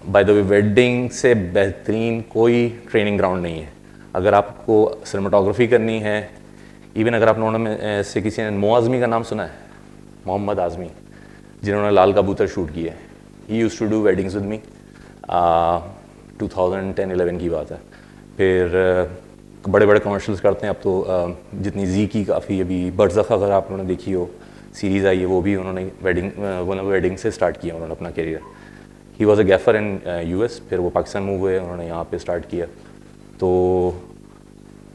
By the way wedding से बेहतरीन कोई ट्रेनिंग ग्राउंड नहीं है। अगर आपको सिनेमाटोग्राफी करनी है, इवन अगर आप लोगों में से किसी ने मो आज़मी का नाम सुना है, मोहम्मद आज़मी, जिन्होंने लाल कबूतर शूट किया है, he used to do weddings with me. 2010-11 की बात है। फिर बड़े बड़े कमर्शियल्स करते हैं अब तो। जितनी जी की काफ़ी अभी बरज़ख अगर आप लोगों ने देखी हो, सीरीज़ आई है, वो भी उन्होंने वेडिंग से स्टार्ट किया उन्होंने अपना career. He was a gaffer in US, फिर वो पाकिस्तान मूव हुए, उन्होंने यहाँ पे स्टार्ट किया। तो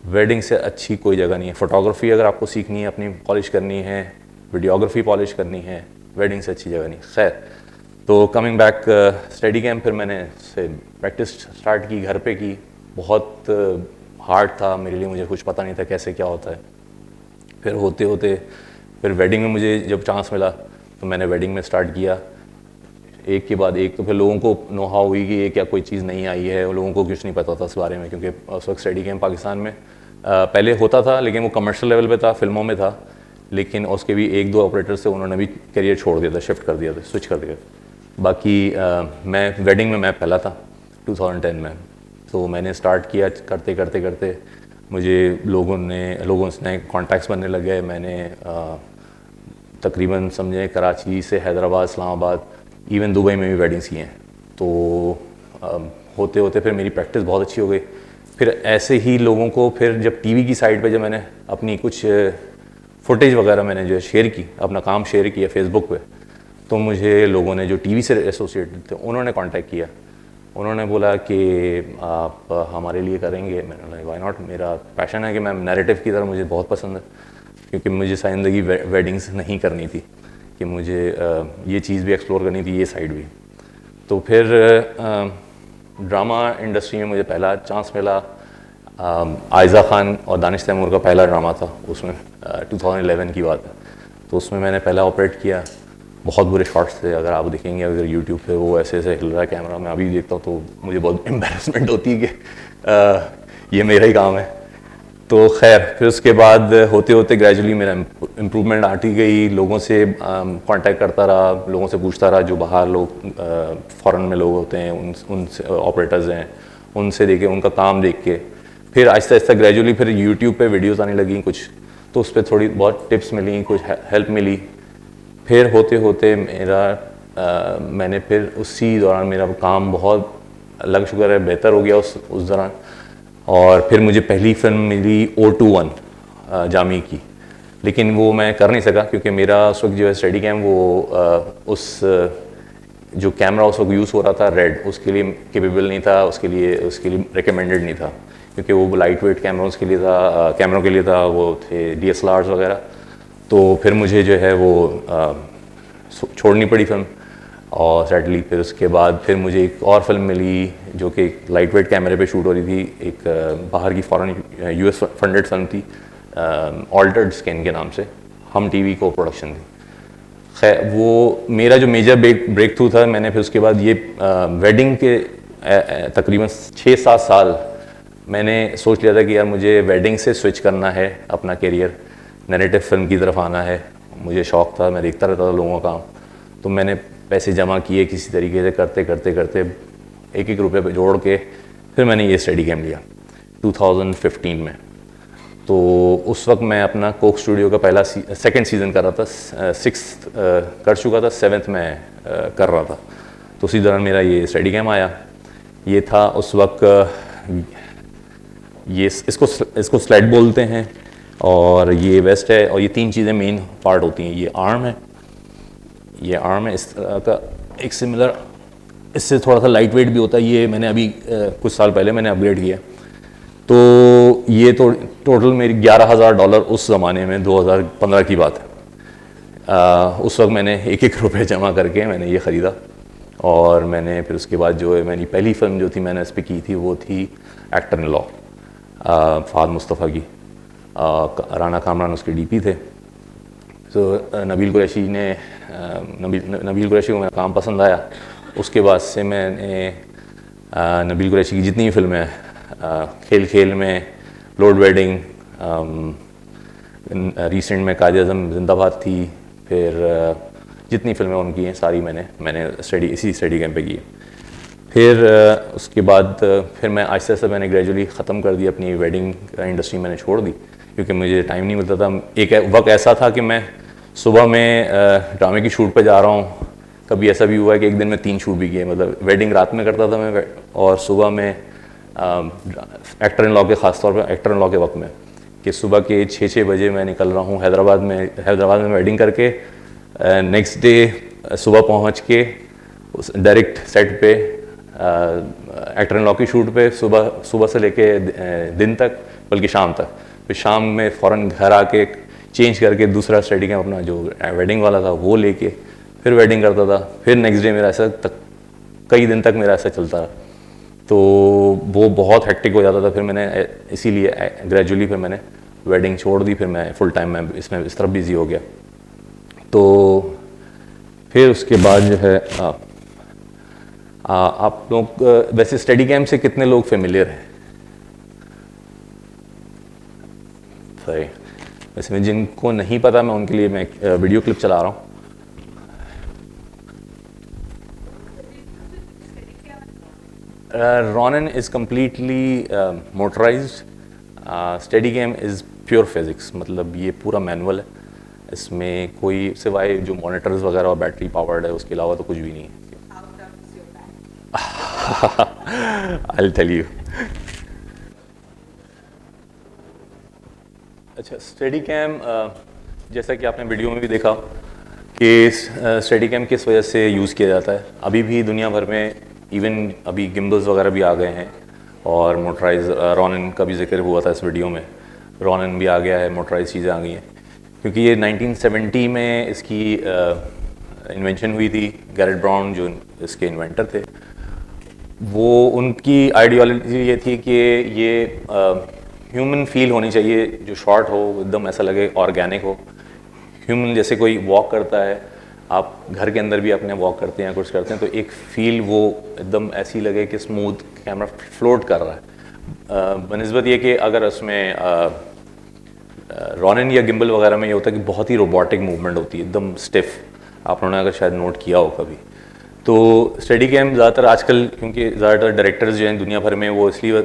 वेडिंग से अच्छी कोई जगह नहीं है। फ़ोटोग्राफी अगर आपको सीखनी है, अपनी पॉलिश करनी है, वीडियोग्राफी पॉलिश करनी है, वेडिंग से अच्छी जगह नहीं। खैर, तो कमिंग बैक, स्टडी कैंप फिर मैंने से प्रैक्टिस स्टार्ट की, घर पे की। बहुत हार्ड था मेरे लिए, मुझे कुछ पता नहीं था कैसे क्या होता है। फिर होते होते फिर वेडिंग में मुझे जब चांस मिला तो मैंने वेडिंग में स्टार्ट किया, एक के बाद एक। तो फिर लोगों को नो हाउ हुई कि ये क्या कोई चीज़ नहीं आई है, लोगों को कुछ नहीं पता था इस बारे में, क्योंकि उस वक्त स्टडी कैंप पाकिस्तान में पहले होता था, लेकिन वो कमर्शियल लेवल पे था, फिल्मों में था। लेकिन उसके भी एक दो ऑपरेटर्स थे, उन्होंने भी करियर छोड़ दिया था, शिफ्ट कर दिया था, स्विच कर दिया। बाकी मैं वेडिंग में मैं पहला था 2010 में। तो मैंने स्टार्ट किया, करते करते करते मुझे लोगों से कॉन्टैक्ट्स बनने लग गए। मैंने तकरीबन समझे कराची से हैदराबाद, इस्लामाबाद, इवन दुबई में भी वेडिंग्स की हैं। तो होते होते फिर मेरी प्रैक्टिस बहुत अच्छी हो गई। फिर ऐसे ही लोगों को फिर जब टीवी की साइड पे जब मैंने अपनी कुछ फुटेज वगैरह मैंने जो शेयर की, अपना काम शेयर किया फेसबुक पे, तो मुझे लोगों ने जो टीवी से एसोसिएटेड थे उन्होंने कांटेक्ट किया। उन्होंने बोला कि आप हमारे लिए करेंगे। मैंने बोला व्हाई नॉट, मेरा पैशन है कि मैं नैरेटिव की तरह मुझे बहुत पसंद है, क्योंकि मुझे सारी ज़िंदगी वेडिंग्स नहीं करनी थी, कि मुझे ये चीज़ भी एक्सप्लोर करनी थी, ये साइड भी। तो फिर ड्रामा इंडस्ट्री में मुझे पहला चांस मिला। आयज़ा खान और दानिश तैमूर का पहला ड्रामा था, उसमें 2011 की बात है। तो उसमें मैंने पहला ऑपरेट किया। बहुत बुरे शॉट्स थे, अगर आप देखेंगे अगर यूट्यूब पे, वो ऐसे ऐसे हिल रहा है कैमरा। मैं अभी देखता हूँ तो मुझे बहुत एम्बेरसमेंट होती है कि ये मेरा ही काम है। तो खैर, फिर उसके बाद होते होते ग्रेजुअली मेरा इम्प्रूवमेंट आती गई। लोगों से कांटेक्ट करता रहा, लोगों से पूछता रहा, जो बाहर लोग फॉरेन में लोग होते हैं, उनसे ऑपरेटर्स हैं, उनसे देखे, उनका काम देख के फिर आहिस्ता आहिस्ता ग्रेजुअली फिर यूट्यूब पे वीडियोस आने लगी कुछ, तो उस पर थोड़ी बहुत टिप्स मिली, कुछ हेल्प मिली। फिर होते होते मैंने फिर उसी दौरान मेरा काम बहुत, अल्लाह का शुक्र है, बेहतर हो गया उस दौरान। और फिर मुझे पहली फिल्म मिली O21 जामी की, लेकिन वो मैं कर नहीं सका क्योंकि मेरा उस वक्त जो है स्टडी कैम, वो उस जो कैमरा उस वक्त यूज़ हो रहा था रेड, उसके लिए केपेबल नहीं था, उसके लिए रिकमेंडेड नहीं था, क्योंकि वो लाइट वेट कैमरों के लिए था, कैमरों के लिए था, वो थे DSLRs वगैरह। तो फिर मुझे जो है वो छोड़नी पड़ी फिल्म। और सैडली फिर उसके बाद फिर मुझे एक और फिल्म मिली जो कि लाइट वेट कैमरे पे शूट हो रही थी, एक बाहर की फॉरेन US फंडेड फिल्म थी, ऑल्टर्ड स्किन के नाम से, हम टीवी को प्रोडक्शन थी। खैर, वो मेरा जो मेजर ब्रेक थ्रू था। मैंने फिर उसके बाद ये वेडिंग के तकरीबन 6-7 साल मैंने सोच लिया था कि यार मुझे वेडिंग से स्विच करना है, अपना करियर नैरेटिव फिल्म की तरफ आना है। मुझे शौक़ था, मैं देखता रहता था लोगों का काम। तो मैंने पैसे जमा किए किसी तरीके से, करते करते करते एक एक रुपये पे जोड़ के फिर मैंने ये स्टडी कैम लिया 2015 में। तो उस वक्त मैं अपना कोक स्टूडियो का सेकंड सीज़न कर रहा था, 6th कर चुका था, 7th में कर रहा था। तो उसी दौरान मेरा ये स्टडी कैम आया। ये था उस वक्त, ये इसको स्लेड बोलते हैं, और ये वेस्ट है, और ये 3 चीज़ें मेन पार्ट होती हैं। ये आर्म है, इस तरह का एक सिमिलर, इससे थोड़ा सा लाइट वेट भी होता है। ये मैंने अभी कुछ साल पहले मैंने अपग्रेड किया। तो ये तो टोटल मेरी $11,000 उस ज़माने में, 2015 की बात है। उस वक्त मैंने एक एक रुपये जमा करके मैंने ये ख़रीदा। और मैंने फिर उसके बाद जो है मेरी पहली फिल्म जो थी मैंने इस पर की थी, वो थी एक्टर इन लॉ, फ़ाद मुस्तफ़ा की। राना कामरान उसके DP थे। तो नबील कुरैशी को मेरा काम पसंद आया। उसके बाद से मैंने नबील कुरैशी की जितनी भी फिल्में हैं, खेल खेल में, लोड वेडिंग, रिसेंट में कायद आज़म जिंदाबाद थी, फिर जितनी फिल्में उनकी हैं सारी मैंने इसी स्टडी कैंप पे की है। फिर उसके बाद फिर मैं आहिस्ता आहिस्ता मैंने ग्रेजुअली ख़त्म कर दी अपनी वेडिंग इंडस्ट्री, मैंने छोड़ दी क्योंकि मुझे टाइम नहीं मिलता था। एक वक्त ऐसा था कि मैं सुबह में ड्रामे की शूट पे जा रहा हूँ, कभी ऐसा भी हुआ है कि एक दिन में 3 शूट भी किए, मतलब वेडिंग रात में करता था मैं और सुबह में एक्टर इन लॉ के, ख़ासतौर पर एक्टर इन लॉ के वक्त में, कि सुबह के 6 बजे मैं निकल रहा हूँ हैदराबाद में वेडिंग करके, नेक्स्ट डे सुबह पहुँच के उस डायरेक्ट सेट पे एक्टर इन लॉ की शूट पे सुबह से लेके दिन तक, बल्कि शाम तक, फिर शाम में फ़ौरन घर आके चेंज करके दूसरा स्टडी कैंप अपना जो वेडिंग वाला था वो लेके फिर वेडिंग करता था। फिर नेक्स्ट डे मेरा ऐसा तक कई दिन तक मेरा ऐसा चलता रहा, तो वो बहुत हेक्टिक हो जाता था। फिर मैंने इसीलिए ग्रेजुअली फिर मैंने वेडिंग छोड़ दी, फिर मैं फुल टाइम में इसमें इस तरफ बिज़ी हो गया। तो फिर उसके बाद जो है आप लोग वैसे स्टडी कैंप से कितने लोग फेमिलियर हैं? सही, वैसे मैं जिनको नहीं पता मैं उनके लिए मैं वीडियो क्लिप चला रहा हूँ। Ronin is completely motorized. Steady cam is pure physics, मतलब ये पूरा मैनुअल है, इसमें कोई सिवाय जो मॉनिटर्स वगैरह और बैटरी पावर्ड है उसके अलावा तो कुछ भी नहीं है। I'll tell you. अच्छा, स्टेडी कैम जैसा कि आपने वीडियो में भी देखा कि स्टेडी कैम किस वजह से यूज़ किया जाता है। अभी भी दुनिया भर में इवन अभी गिम्बल्स वगैरह भी आ गए हैं और मोटराइज रॉनिन का भी जिक्र हुआ था इस वीडियो में, रॉनिन भी आ गया है, मोटराइज चीज़ें आ गई हैं क्योंकि ये 1970 में इसकी इन्वेंशन हुई थी। गैरेट ब्राउन जो इसके इन्वेंटर थे, वो उनकी आइडियोलॉजी ये थी कि ये ह्यूमन फील होनी चाहिए, जो शॉट हो एकदम ऐसा लगे ऑर्गेनिक हो, ह्यूमन जैसे कोई वॉक करता है, आप घर के अंदर भी अपने वॉक करते हैं कुछ करते हैं तो एक फ़ील वो एकदम ऐसी लगे कि स्मूथ कैमरा फ्लोट कर रहा है। बनिस्बत ये कि अगर उसमें रॉनिन या गिम्बल वगैरह में ये होता है कि बहुत ही रोबोटिक मूवमेंट होती है, एकदम स्टिफ, आप लोगों ने अगर शायद नोट किया हो कभी। तो स्टेडी कैम ज़्यादातर आजकल, क्योंकि ज़्यादातर डायरेक्टर्स जो हैं दुनिया भर में वो इसलिए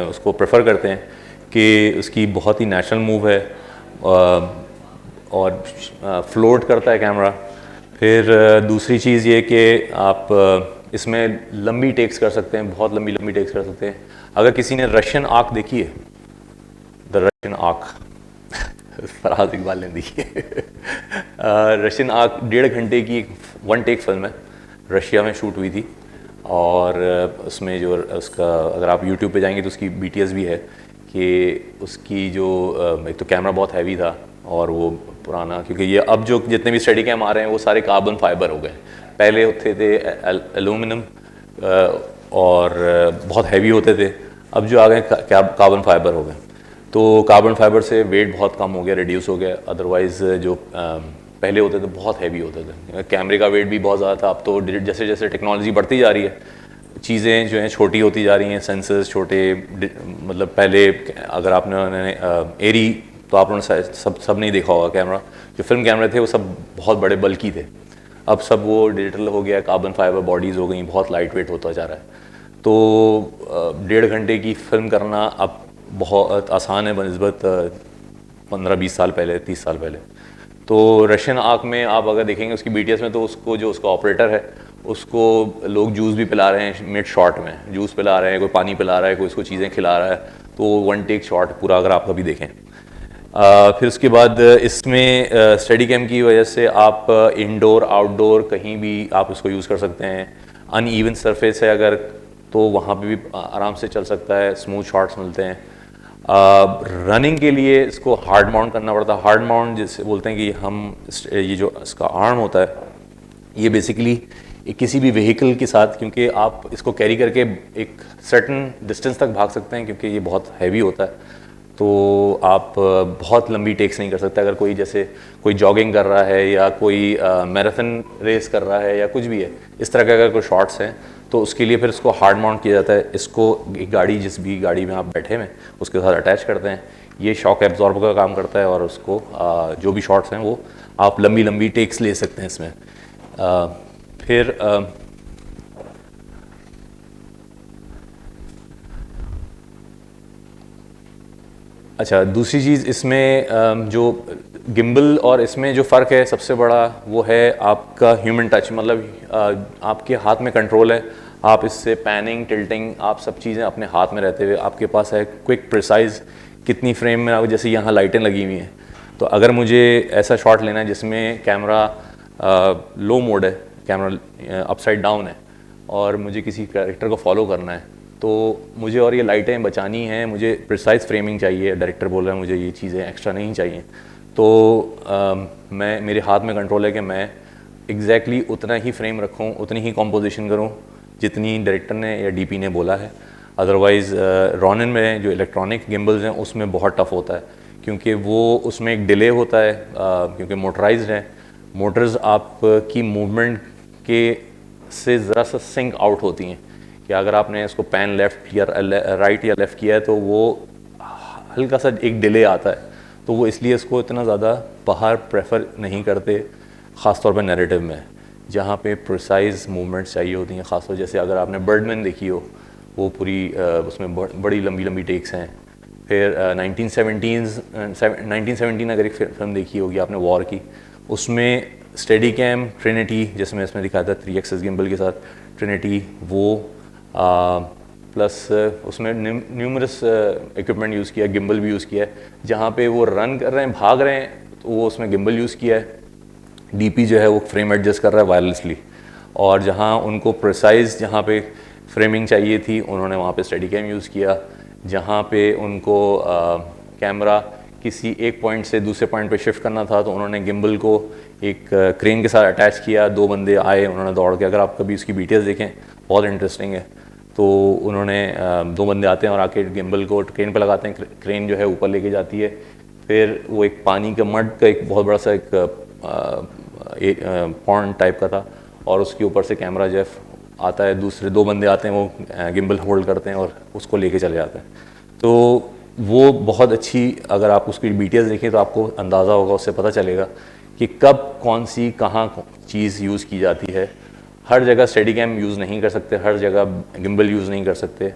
उसको प्रेफर करते हैं कि उसकी बहुत ही नेचुरल मूव है और फ्लोट करता है कैमरा। फिर दूसरी चीज़ ये कि आप इसमें लंबी टेक्स कर सकते हैं, बहुत लंबी लंबी टेक्स कर सकते हैं। अगर किसी ने रशियन आर्क देखी है, the Russian ark, Faraz Iqbal ने देखी है। रशियन आर्क 1.5 घंटे की एक वन टेक फिल्म है, रशिया में शूट हुई थी और उसमें जो उसका अगर आप यूट्यूब पे जाएंगे तो उसकी BTS भी है कि उसकी जो एक तो कैमरा बहुत हैवी था और वो पुराना, क्योंकि ये अब जो जितने भी स्टडी कैम आ रहे हैं वो सारे कार्बन फाइबर हो गए, पहले होते थे एल्यूमिनियम और बहुत हैवी होते थे, अब जो आ गए कार्बन फाइबर हो गए। तो कार्बन फाइबर से वेट बहुत कम हो गया, रिड्यूस हो गया। अदरवाइज़ जो पहले होते थे बहुत हैवी होते थे, कैमरे का वेट भी बहुत ज़्यादा था। अब तो जैसे जैसे टेक्नोलॉजी बढ़ती जा रही है, चीज़ें जो हैं छोटी होती जा रही हैं, सेंसर्स छोटे, मतलब पहले अगर आपने एरी तो आप लोगों ने सब नहीं देखा होगा, कैमरा जो फिल्म कैमरे थे वो सब बहुत बड़े बल्कि थे, अब सब वो डिजिटल हो गया, कार्बन फाइबर बॉडीज़ हो गई, बहुत लाइट वेट होता जा रहा है। तो 1.5 घंटे की फिल्म करना अब बहुत आसान है बनिस्बत 15-20 साल पहले, 30 साल पहले। तो रशियन आर्क में आप अगर देखेंगे उसकी BTS में, तो उसको जो उसका ऑपरेटर है उसको लोग जूस भी पिला रहे हैं, मिड शॉट में जूस पिला रहे हैं, कोई पानी पिला रहा है, कोई उसको चीज़ें खिला रहा है, तो वन टेक शॉट पूरा अगर आप कभी देखें। फिर उसके बाद इसमें स्टडी कैम की वजह से आप इंडोर आउटडोर कहीं भी आप इसको यूज़ कर सकते हैं। अनइवन सरफेस है अगर, तो वहाँ पे भी आराम से चल सकता है, स्मूथ शॉट्स मिलते हैं। रनिंग के लिए इसको हार्ड माउंट करना पड़ता है। हार्ड माउंट जिसे बोलते हैं कि हम ये जो इसका आर्म होता है ये बेसिकली किसी भी व्हीकल के साथ, क्योंकि आप इसको कैरी करके एक सर्टन डिस्टेंस तक भाग सकते हैं क्योंकि ये बहुत हैवी होता है, तो आप बहुत लंबी टेक्स नहीं कर सकते। अगर कोई जैसे कोई जॉगिंग कर रहा है या कोई मैराथन रेस कर रहा है या कुछ भी है, इस तरह के अगर कोई शॉट्स हैं तो उसके लिए फिर इसको हार्ड माउंट किया जाता है। इसको एक गाड़ी, जिस भी गाड़ी में आप बैठे हुए उसके साथ अटैच करते हैं, ये शॉक एब्जॉर्बर का काम करता है और उसको जो भी शॉट्स हैं वो आप लंबी लंबी टेक्स ले सकते हैं इसमें। फिर अच्छा, दूसरी चीज़ इसमें जो गिम्बल और इसमें जो फ़र्क है सबसे बड़ा वो है आपका ह्यूमन टच, मतलब आपके हाथ में कंट्रोल है, आप इससे पैनिंग टिल्टिंग आप सब चीज़ें अपने हाथ में रहते हुए आपके पास है क्विक प्रिसाइज कितनी फ्रेम में आप, जैसे यहाँ लाइटें लगी हुई हैं, तो अगर मुझे ऐसा शॉट लेना है जिसमें कैमरा लो मोड है, कैमरा अपसाइड डाउन है और मुझे किसी कैरेक्टर को फॉलो करना है, तो मुझे और ये लाइटें बचानी हैं, मुझे प्रिसाइज फ्रेमिंग चाहिए, डायरेक्टर बोल रहा है मुझे ये चीज़ें एक्स्ट्रा नहीं चाहिए, तो मैं मेरे हाथ में कंट्रोल है कि मैं एग्जैक्टली उतना ही फ्रेम रखूं, उतनी ही कॉम्पोजिशन करूं जितनी डायरेक्टर ने या डीपी ने बोला है। अदरवाइज़ रॉनिन में जो इलेक्ट्रॉनिक गिम्बल्स हैं उसमें बहुत टफ होता है, क्योंकि वो उसमें एक डिले होता है, क्योंकि मोटराइज्ड है, मोटर्स आपकी मूवमेंट के से ज़रा सा सिंक आउट होती हैं, कि अगर आपने इसको पैन लेफ़्ट या राइट या लेफ़्ट किया है तो वो हल्का सा एक डिले आता है, तो वो इसलिए इसको इतना ज़्यादा बाहर प्रेफर नहीं करते, ख़ास तौर पे नैरेटिव में जहाँ पे प्रिसाइज मूवमेंट्स चाहिए होती हैं। ख़ासतौर जैसे अगर आपने बर्डमैन देखी हो, वो पूरी उसमें बड़ी लंबी लंबी टेक्स हैं। फिर 1917 अगर एक फिल्म देखी होगी आपने वॉर की, उसमें स्टेडी कैम ट्रिनिटी, जिसमें इसमें दिखाया था 3 एक्सेस गिम्बल के साथ ट्रिनिटी, वो प्लस उसमें न्यूमरस इक्विपमेंट यूज़ किया, गिम्बल भी यूज़ किया है, जहाँ पे वो रन कर रहे हैं भाग रहे हैं तो वो उसमें गिम्बल यूज़ किया है, डीपी जो है वो फ्रेम एडजस्ट कर रहा है वायरलेसली, और जहाँ उनको प्रिसाइज जहाँ पे फ्रेमिंग चाहिए थी उन्होंने वहाँ पे स्टेडी कैम यूज़ किया, जहाँ पे उनको कैमरा किसी एक पॉइंट से दूसरे पॉइंट पे शिफ्ट करना था तो उन्होंने गिम्बल को एक क्रेन के साथ अटैच किया, 2 बंदे आए, उन्होंने दौड़ के, अगर आप कभी उसकी वीडियोस देखें बहुत इंटरेस्टिंग है, तो उन्होंने 2 बंदे आते हैं और आके गिम्बल को क्रेन पे लगाते हैं, क्रेन जो है ऊपर लेके जाती है, फिर वो एक पानी का मड का एक बहुत बड़ा सा एक पॉन्ड टाइप का था और उसके ऊपर से कैमरा जो है आता है, दूसरे 2 बंदे आते हैं, वो गिम्बल होल्ड करते हैं और उसको लेके चले जाते हैं। तो वो बहुत अच्छी, अगर आप उसकी डिटेल्स देखें तो आपको अंदाज़ा होगा, उससे पता चलेगा कि कब कौन सी कहाँ चीज़ यूज़ की जाती है। हर जगह स्टेडी कैम यूज़ नहीं कर सकते, हर जगह गिम्बल यूज़ नहीं कर सकते,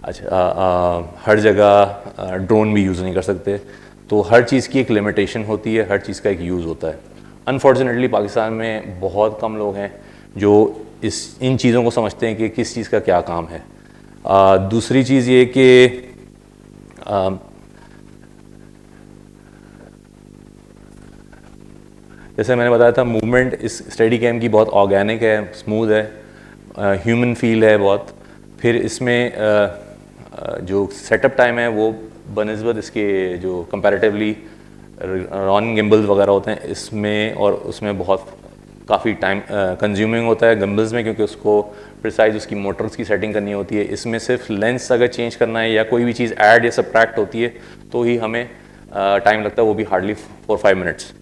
अच्छा हर जगह ड्रोन भी यूज़ नहीं कर सकते, तो हर चीज़ की एक लिमिटेशन होती है, हर चीज़ का एक यूज़ होता है। अनफॉर्चुनेटली पाकिस्तान में बहुत कम लोग हैं जो इन चीज़ों को समझते हैं कि किस चीज़ का क्या काम है। दूसरी चीज़ ये कि जैसे मैंने बताया था, मूवमेंट इस स्टेडी कैम की बहुत ऑर्गेनिक है, स्मूथ है, ह्यूमन फील है बहुत। फिर इसमें जो सेटअप टाइम है वो बनस्बत इसके जो कंपैरेटिवली रॉन गिम्बल्स वगैरह होते हैं इसमें और उसमें बहुत काफ़ी टाइम कंज्यूमिंग होता है गिम्बल्स में, क्योंकि उसको प्रिसाइज उसकी मोटर्स की सेटिंग करनी होती है। इसमें सिर्फ लेंस अगर चेंज करना है या कोई भी चीज़ ऐड या सब्ट्रैक्ट होती है तो ही हमें टाइम लगता है, वो भी हार्डली 4-5 मिनट्स।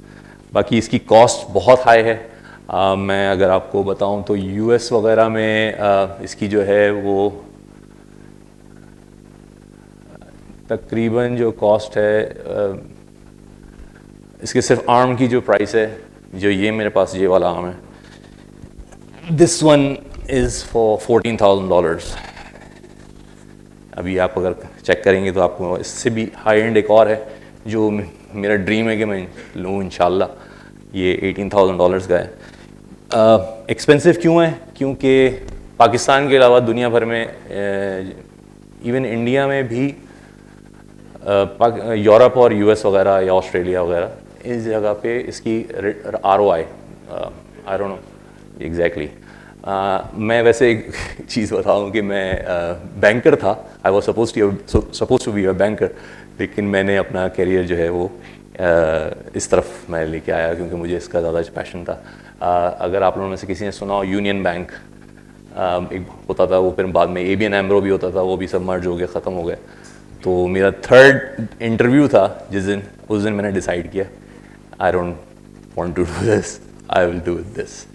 बाकी इसकी कॉस्ट बहुत हाई है। मैं अगर आपको बताऊं तो यूएस वगैरह में इसकी जो है वो तकरीबन जो कॉस्ट है इसके सिर्फ आर्म की जो प्राइस है, जो ये मेरे पास ये वाला आर्म है, दिस वन इज़ फॉर $14,000। अभी आप अगर चेक करेंगे तो आपको इससे भी हाई एंड एक और है जो मेरा ड्रीम है कि मैं लूँ इंशाल्लाह, ये $18,000 का है। एक्सपेंसिव क्यों है? क्योंकि पाकिस्तान के अलावा दुनिया भर में, इवन इंडिया में भी, यूरोप और यूएस वगैरह या ऑस्ट्रेलिया वगैरह, इस जगह पे इसकी ROI, I don't know exactly. मैं वैसे एक चीज़ बताऊँ कि मैं बैंकर था, I was suppose to be a banker, लेकिन मैंने अपना करियर जो है वो इस तरफ मैं लेके आया क्योंकि मुझे इसका ज़्यादा पैशन था। अगर आप लोगों में से किसी ने सुना हो यूनियन बैंक एक होता था, वो फिर बाद में ABN AMRO भी होता था, वो भी सब मर्ज हो गया, ख़त्म हो गए। तो मेरा 3rd इंटरव्यू था उस दिन मैंने डिसाइड किया, I don't want to do this, I will do this.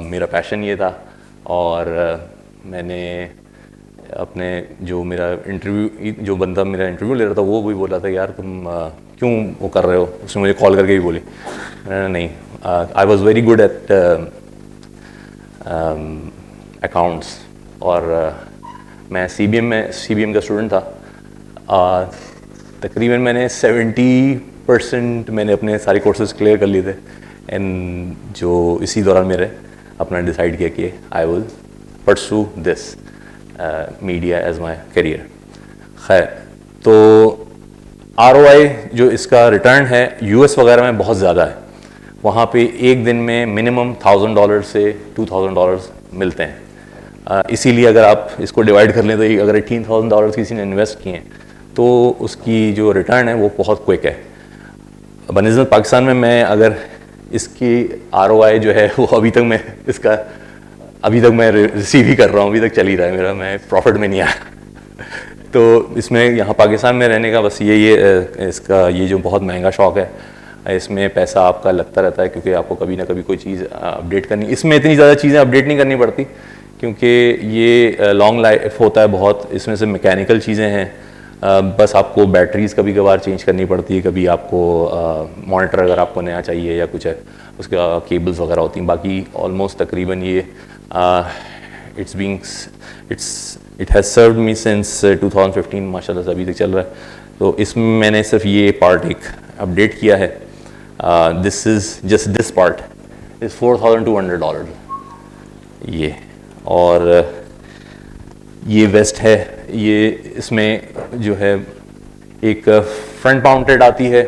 मेरा पैशन ये था और मैंने अपने जो मेरा इंटरव्यू, जो बंदा मेरा इंटरव्यू ले रहा था वो भी बोला था यार तुम क्यों वो कर रहे हो, उसने मुझे कॉल करके भी बोली, नहीं, I was very good at accounts और मैं CBM का स्टूडेंट था। तकरीबन मैंने 70% मैंने अपने सारे कोर्सेज क्लियर कर लिए थे एंड जो इसी दौरान मेरे अपना डिसाइड किया कि I will pursue this media as my career. खैर, तो ROI जो इसका रिटर्न है US वगैरह में बहुत ज़्यादा है। वहाँ पे एक दिन में मिनिमम $1000 से $2000 मिलते हैं। इसीलिए अगर आप इसको डिवाइड कर लें तो अगर $18,000 किसी ने इन्वेस्ट किए हैं तो उसकी जो रिटर्न है वो बहुत क्विक है। बनिस्बत पाकिस्तान में मैं अगर इसकी ROI जो है वो अभी तक मैं रिसीव ही कर रहा हूँ, अभी तक चल ही रहा है मेरा, मैं प्रॉफिट में नहीं आया। तो इसमें यहाँ पाकिस्तान में रहने का बस इसका ये जो बहुत महंगा शौक है, इसमें पैसा आपका लगता रहता है क्योंकि आपको कभी ना कभी कोई चीज़ अपडेट करनी, इसमें इतनी ज़्यादा चीज़ें अपडेट नहीं करनी पड़ती क्योंकि ये लॉन्ग लाइफ होता है बहुत, इसमें से मैकेनिकल चीज़ें हैं। बस आपको बैटरीज कभी कभार चेंज करनी पड़ती है, कभी आपको मॉनिटर अगर आपको नया चाहिए या कुछ है उसका केबल्स वगैरह होती हैं। बाकी ऑलमोस्ट तकरीबन ये it has served me since 2015 माशाल्लाह से अभी तक चल रहा है। तो इसमें मैंने सिर्फ ये पार्ट एक अपडेट किया है। This is just this part is $4200 ये, और ये वेस्ट है। ये इसमें जो है एक फ्रंट माउंटेड आती है,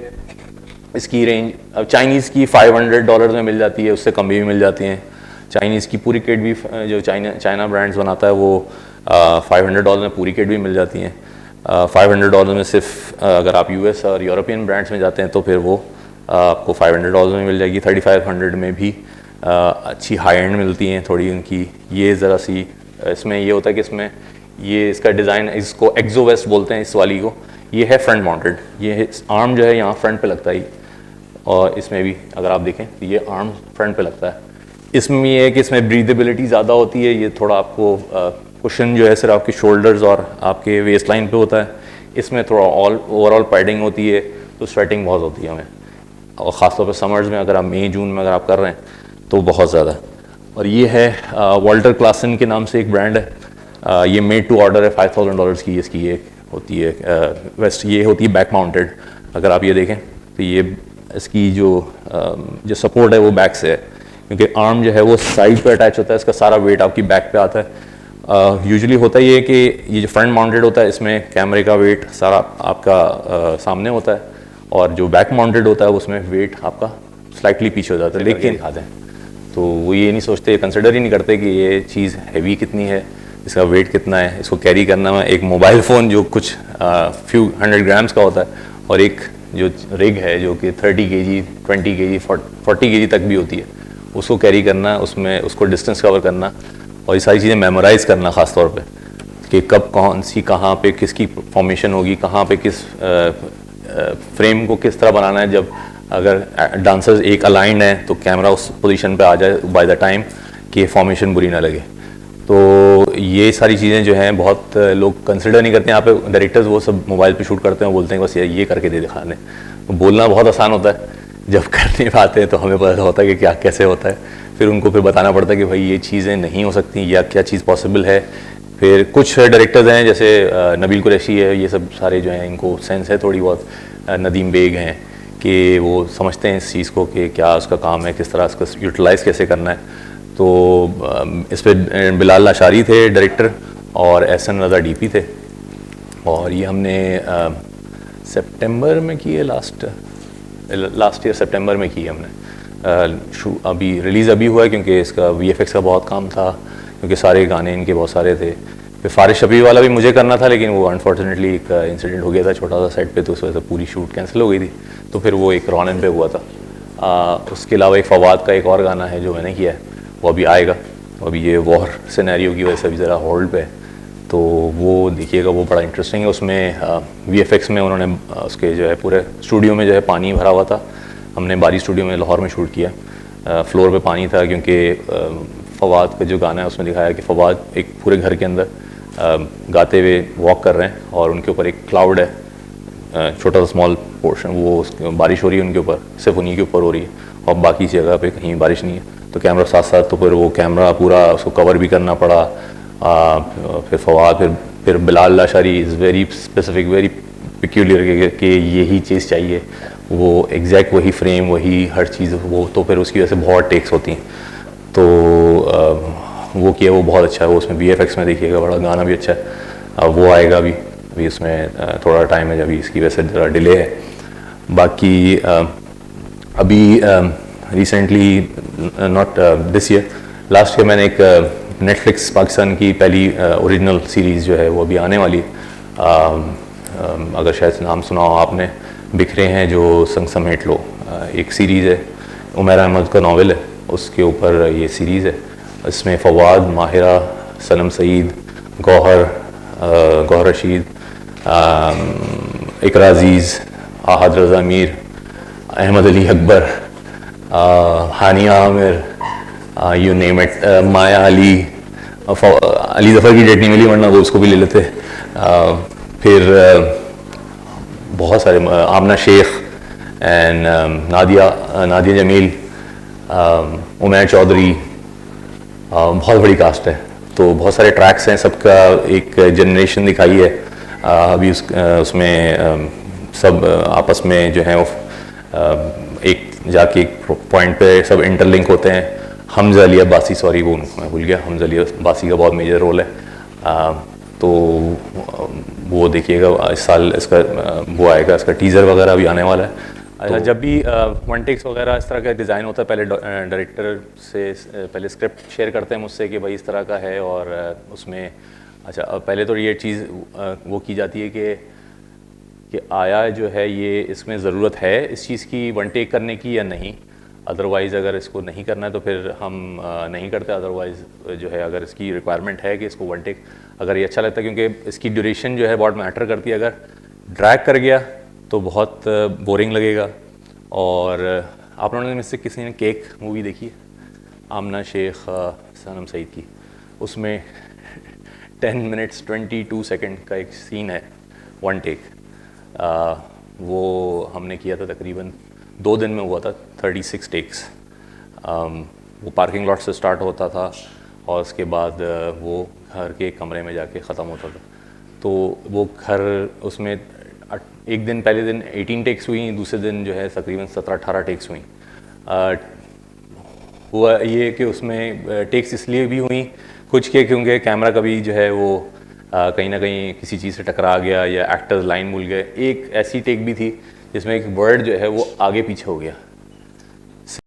इसकी रेंज अब चाइनीज़ की $500 में मिल जाती है, उससे कम भी मिल जाती हैं। चाइनीज़ की पूरी किट भी जो चाइना ब्रांड्स बनाता है वो $500 में पूरी किट भी मिल जाती हैं। $500 में सिर्फ अगर आप US और यूरोपियन ब्रांड्स में जाते हैं तो फिर वो आपको $500 में मिल जाएगी। 3500 में भी अच्छी हाई एंड मिलती हैं थोड़ी उनकी। ये ज़रा सी इसमें ये होता है कि इसमें ये इसका डिज़ाइन, इसको एक्जो वेस्ट बोलते हैं इस वाली को। ये है फ्रंट माउंटेड, ये है आर्म जो है यहाँ फ्रंट पे लगता है, और इसमें भी अगर आप देखें तो ये आर्म फ्रंट पे लगता है। इसमें ये है कि इसमें ब्रीदेबिलिटी ज़्यादा होती है। ये थोड़ा आपको कुशन जो है सिर्फ आपके शोल्डर्स और आपके वेस्ट लाइन पे होता है। इसमें थोड़ा ओवरऑल पैडिंग होती है, तो स्वेटिंग बहुत होती है हमें, और ख़ासतौर पे समर्स में अगर आप मई जून में अगर आप कर रहे हैं तो बहुत ज़्यादा। और ये है वॉल्टर क्लासन के नाम से एक ब्रांड है। ये मेड टू ऑर्डर है, $5000 की इसकी ये होती है वेस्ट। ये होती है बैक माउंटेड। अगर आप ये देखें तो ये इसकी जो सपोर्ट है वो बैक से है, क्योंकि आर्म जो है वो साइड पे अटैच होता है, इसका सारा वेट आपकी बैक पे आता है। यूजुअली होता ये है कि ये जो फ्रंट माउंटेड होता है इसमें कैमरे का वेट सारा आपका सामने होता है, और जो बैक माउंटेड होता है उसमें वेट आपका स्लाइटली पीछे हो जाता है। लेकिन दिखाते हैं तो वो ये नहीं सोचते, कंसिडर ही नहीं करते कि ये चीज़ हैवी कितनी है, इसका वेट कितना है, इसको कैरी करना में। एक मोबाइल फ़ोन जो कुछ फ्यू 100 ग्राम्स का होता है, और एक जो रिग है जो कि 30 kg 20 kg 40 kg तक भी होती है, उसको कैरी करना, उसमें उसको डिस्टेंस कवर करना, और ये सारी चीज़ें मेमोराइज़ करना ख़ास तौर पे कि कब कौन सी कहाँ पे किसकी फॉर्मेशन होगी, कहाँ पे किस फ्रेम को किस तरह बनाना है। जब अगर डांसर्स एक अलाइंड है तो कैमरा उस पोजीशन पे आ जाए बाय द टाइम कि फॉर्मेशन बुरी ना लगे। तो ये सारी चीज़ें जो हैं बहुत लोग कंसिडर नहीं करते हैं। यहाँ पे डायरेक्टर्स वो सब मोबाइल पे शूट करते हैं, बोलते हैं बस ये करके दे दिखा दें। तो बोलना बहुत आसान होता है, जब कर नहीं पाते हैं तो हमें पता होता है कि क्या कैसे होता है। फिर उनको फिर बताना पड़ता है कि भाई ये चीज़ें नहीं हो सकती या क्या चीज़ पॉसिबल है। फिर कुछ डायरेक्टर्स हैं जैसे नबील कुरैशी है, ये सब सारे जो हैं इनको सेंस है थोड़ी बहुत। नदीम बेग हैं कि वो समझते हैं इस चीज़ को कि क्या उसका काम है, किस तरह उसको यूटिलाइज़ कैसे करना है। तो इस पर बिलाल लाशारी थे डायरेक्टर, और एहसन रज़ा DP थे। और ये हमने सितंबर में की है, लास्ट ईयर सितंबर में की हमने। अभी रिलीज़ अभी हुआ है क्योंकि इसका VFX का बहुत काम था, क्योंकि सारे गाने इनके बहुत सारे थे। फिर फारिश शबीर वाला भी मुझे करना था, लेकिन वो अनफॉर्चुनेटली एक इंसिडेंट हो गया था छोटा सा सेट पे, तो उस वजह से पूरी शूट कैंसिल हो गई थी। तो फिर वो एक रॉनन पे हुआ था। उसके अलावा एक फवाद का एक और गाना है जो मैंने किया है, वो अभी आएगा। अभी ये वॉर सिनेरियो की वजह से अभी ज़रा होल्ड पे है, तो वो देखिएगा, वो बड़ा इंटरेस्टिंग है। उसमें VFX में उन्होंने उसके जो है पूरे स्टूडियो में जो है पानी भरा हुआ था। हमने बारी स्टूडियो में लाहौर में शूट किया। फ्लोर पे पानी था क्योंकि फवाद का जो गाना है उसमें दिखाया कि फवाद एक पूरे घर के अंदर गाते हुए वॉक कर रहे हैं, और उनके ऊपर एक क्लाउड है, छोटा सा स्मॉल पोर्शन, वो बारिश हो रही है उनके ऊपर, सिर्फ उन्हीं के ऊपर हो रही है, और बाकी जगह पे कहीं बारिश नहीं है। तो कैमरा साथ साथ, तो फिर वो कैमरा पूरा उसको कवर भी करना पड़ा। फिर फवाद, फिर Bilal Lashari is very specific, very peculiar कि यही चीज़ चाहिए, वो एग्जैक्ट वही फ्रेम वही हर चीज़ वो, तो फिर उसकी वजह से बहुत टेक्स होती हैं। तो वो किया, वो बहुत अच्छा है। वो उसमें VFX में देखिएगा, बड़ा गाना भी अच्छा है। वो आएगा अभी उसमें थोड़ा टाइम है, अभी इसकी वजह से ज़रा डिले है। बाकी अभी recently, not this year, last year मैंने एक नेटफ्लिक्स पाकिस्तान की पहली ओरिजिनल सीरीज़ जो है वो अभी आने वाली है। अगर शायद नाम सुना हो आपने, बिखरे हैं जो संग समेट लो, एक सीरीज़ है, उमैर अहमद का नावल है, उसके ऊपर ये सीरीज़ है। इसमें फवाद, माहिरा, सनम सईद, गौहर रशीद, इकरा अज़ीज़, आहद रज़ा मीर, अहमद अली अकबर, हानिया आमिर, यू नेम इट, माया अली, अली ज़फ़र की डेट नहीं मिली वरना वो उसको भी ले लेते। फिर बहुत सारे, आमना शेख एंड नादिया जमील, उमैर चौधरी, बहुत बड़ी कास्ट है। तो बहुत सारे ट्रैक्स हैं, सबका एक जनरेशन दिखाई है। अभी उसमें सब आपस में जो है वो एक जाके एक पॉइंट पे सब इंटरलिंक होते हैं। हमज़ा अली अब्बासी, सॉरी वो मैं भूल गया, हमज़ा अली अब्बासी का बहुत मेजर रोल है। तो वो देखिएगा, इस साल इसका वो आएगा, इसका टीज़र वगैरह भी आने वाला है। अच्छा, जब भी वन टेक्स वगैरह इस तरह का डिज़ाइन होता है, पहले डायरेक्टर से पहले स्क्रिप्ट शेयर करते हैं मुझसे कि भाई इस तरह का है, और उसमें अच्छा पहले तो ये चीज़ वो की जाती है कि आया जो है ये इसमें ज़रूरत है इस चीज़ की वन टेक करने की या नहीं। अदरवाइज़ अगर इसको नहीं करना है तो फिर हम नहीं करते। अदरवाइज़ जो है अगर इसकी रिक्वायरमेंट है कि इसको वन टेक, अगर ये अच्छा लगता है, क्योंकि इसकी ड्यूरेशन जो है बहुत मैटर करती है। अगर ड्रैग कर गया तो बहुत बोरिंग लगेगा। और आप लोगों में से किसी ने केक मूवी देखी है, आमना शेख, सनम सईद की? उसमें 10 मिनट्स 22 सेकंड का एक सीन है, वन टेक। वो हमने किया था, तकरीबन 2 दिन में हुआ था, 36 टेक्स। वो पार्किंग लॉट से स्टार्ट होता था और उसके बाद वो घर के कमरे में जाके ख़त्म होता था। तो वो घर, उसमें एक दिन, पहले दिन 18 टेक्स हुई, दूसरे दिन जो है तकरीबन 17-18 टेक्स हुई। हुआ ये कि उसमें टेक्स इसलिए भी हुई कुछ के क्योंकि कैमरा कभी जो है वो कहीं ना कहीं किसी चीज़ से टकरा गया या एक्टर्स लाइन भूल गए। एक ऐसी टेक भी थी जिसमें एक वर्ड जो है वो आगे पीछे हो गया,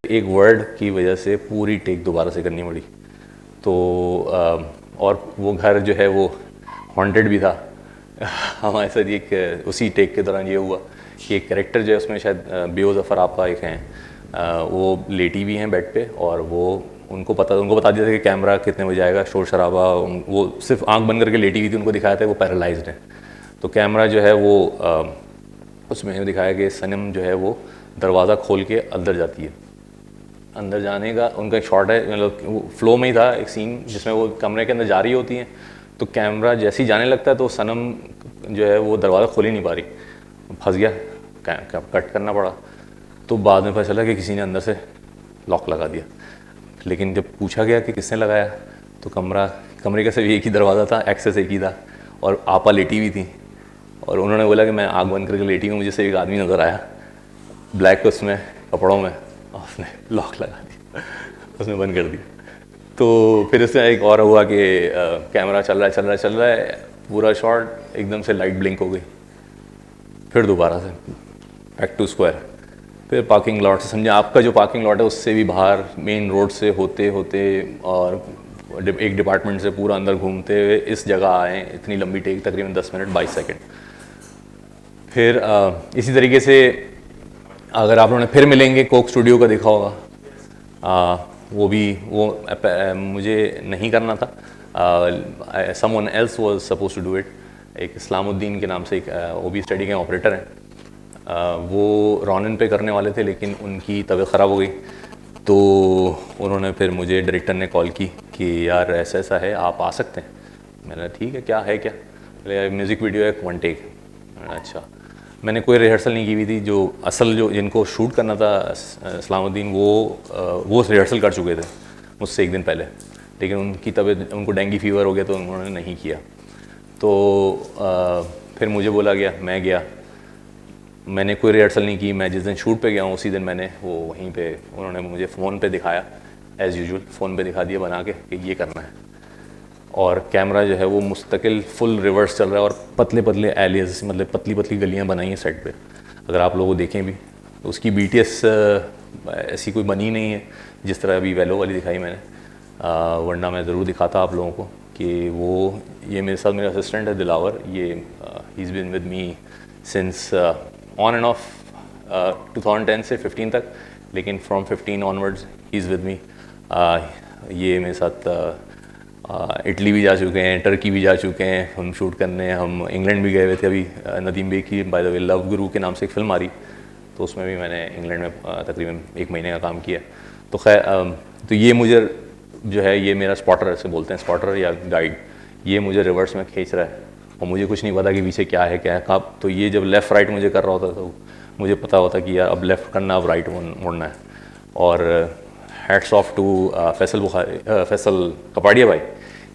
एक वर्ड की वजह से पूरी टेक दोबारा से करनी पड़ी। तो और वो घर जो है वो हॉन्टेड भी था। हमारे साथ एक उसी टेक के दौरान ये हुआ कि एक कैरेक्टर जो है उसमें, शायद बेओ ज़फ़र आपका एक हैं, वो लेटी भी हैं बेड पे, और वो उनको बता दिया था कि कैमरा कितने बजे आएगा, शोर शराबा। वो सिर्फ आंख बंद करके लेटी हुई थी, उनको दिखाया था वो पैरालाइज्ड है। तो कैमरा जो है वो उसमें दिखाया कि सनम जो है वो दरवाज़ा खोल के अंदर जाती है। अंदर जाने का उनका एक शॉट है, मतलब फ्लो में ही था एक सीन जिसमें वो कमरे के अंदर जा रही होती हैं, तो कैमरा जैसे ही जाने लगता है तो सनम जो है वो दरवाज़ा खोल ही नहीं पा रही, फंस गया, कट करना पड़ा। तो बाद में पता चला कि किसी ने अंदर से लॉक लगा दिया। लेकिन जब पूछा गया कि किसने लगाया, तो कमरे का सिर्फ एक ही दरवाज़ा था, एक्सेस एक ही था, और आपा लेटी हुई थी। और उन्होंने बोला कि मैं आँख बंद करके लेटी हूँ, मुझे से एक आदमी नज़र आया ब्लैक उसमें कपड़ों में, उसने लॉक लगा दिया, उसने बंद कर दिया। तो फिर उसमें एक और हुआ कि कैमरा चल रहा है, पूरा शॉट एकदम से लाइट ब्लिंक हो गई, फिर दोबारा से बैक टू स्क्वायर। फिर पार्किंग लॉट से, समझे आपका जो पार्किंग लॉट है उससे भी बाहर मेन रोड से होते होते और एक डिपार्टमेंट से पूरा अंदर घूमते हुए इस जगह आए। इतनी लंबी टेक, तकरीबन 10 मिनट 22 सेकंड। फिर इसी तरीके से अगर आप लोगों ने फिर मिलेंगे, कोक स्टूडियो का देखा होगा, वो मुझे नहीं करना था, someone else was suppose to do it. एक इस्लामुद्दीन के नाम से एक वो भी स्टडी के ऑपरेटर हैं, वो रॉनन पे करने वाले थे, लेकिन उनकी तबीयत ख़राब हो गई। तो उन्होंने फिर मुझे, डायरेक्टर ने कॉल की कि यार ऐसा ऐसा है, आप आ सकते हैं? मैंने ठीक है, क्या है क्या? म्यूज़िक वीडियो है, वन टेक। अच्छा, मैंने कोई रिहर्सल नहीं की हुई थी। जो असल जो जिनको शूट करना था इस्लामुद्दीन, वो रिहर्सल कर चुके थे मुझसे एक दिन पहले, लेकिन उनकी तबीयत, उनको डेंगू फीवर हो गया तो उन्होंने नहीं किया। तो फिर मुझे बोला गया, मैं गया, मैंने कोई रिहर्सल नहीं की, मैं जिस दिन शूट पे गया हूँ उसी दिन मैंने वो वहीं पे उन्होंने मुझे फ़ोन पे दिखाया, एज़ यूजुअल फ़ोन पे दिखा दिया बना के कि ये करना है। और कैमरा जो है वो मुस्तकिल फुल रिवर्स चल रहा है और पतले पतले एलियस, मतलब पतली पतली गलियाँ बनाई हैं सेट पे, अगर आप लोगों को देखें भी तो उसकी BTS ऐसी कोई बनी नहीं है जिस तरह अभी वेलो वाली दिखाई मैंने, वरना मैं ज़रूर दिखाता आप लोगों को कि वो, ये मेरे साथ मेरा असिस्टेंट है दिलावर, ये he is been with me since on and off 2010 से 15 तक, लेकिन from 15 onwards he is with me. ये मेरे साथ इटली भी जा चुके हैं, टर्की भी जा चुके हैं हम शूट करने, हम इंग्लैंड भी गए हुए थे अभी, नदीम बेग की बाय द वे लव गुरु के नाम से एक फ़िल्म आ रही, तो उसमें भी मैंने इंग्लैंड में तकरीबन 1 महीने का काम किया। तो खैर तो ये मुझे जो है, ये मेरा स्पॉटर ऐसे बोलते हैं, स्पॉटर या गाइड, ये मुझे रिवर्स में खींच रहा है और मुझे कुछ नहीं पता कि पीछे क्या है क्या है कब। तो ये जब लेफ़्ट राइट मुझे कर रहा होता तो मुझे पता होता कि यार अब लेफ़्ट करना, अब राइट मुड़ना है। और hats off to Faisal Kapadia भाई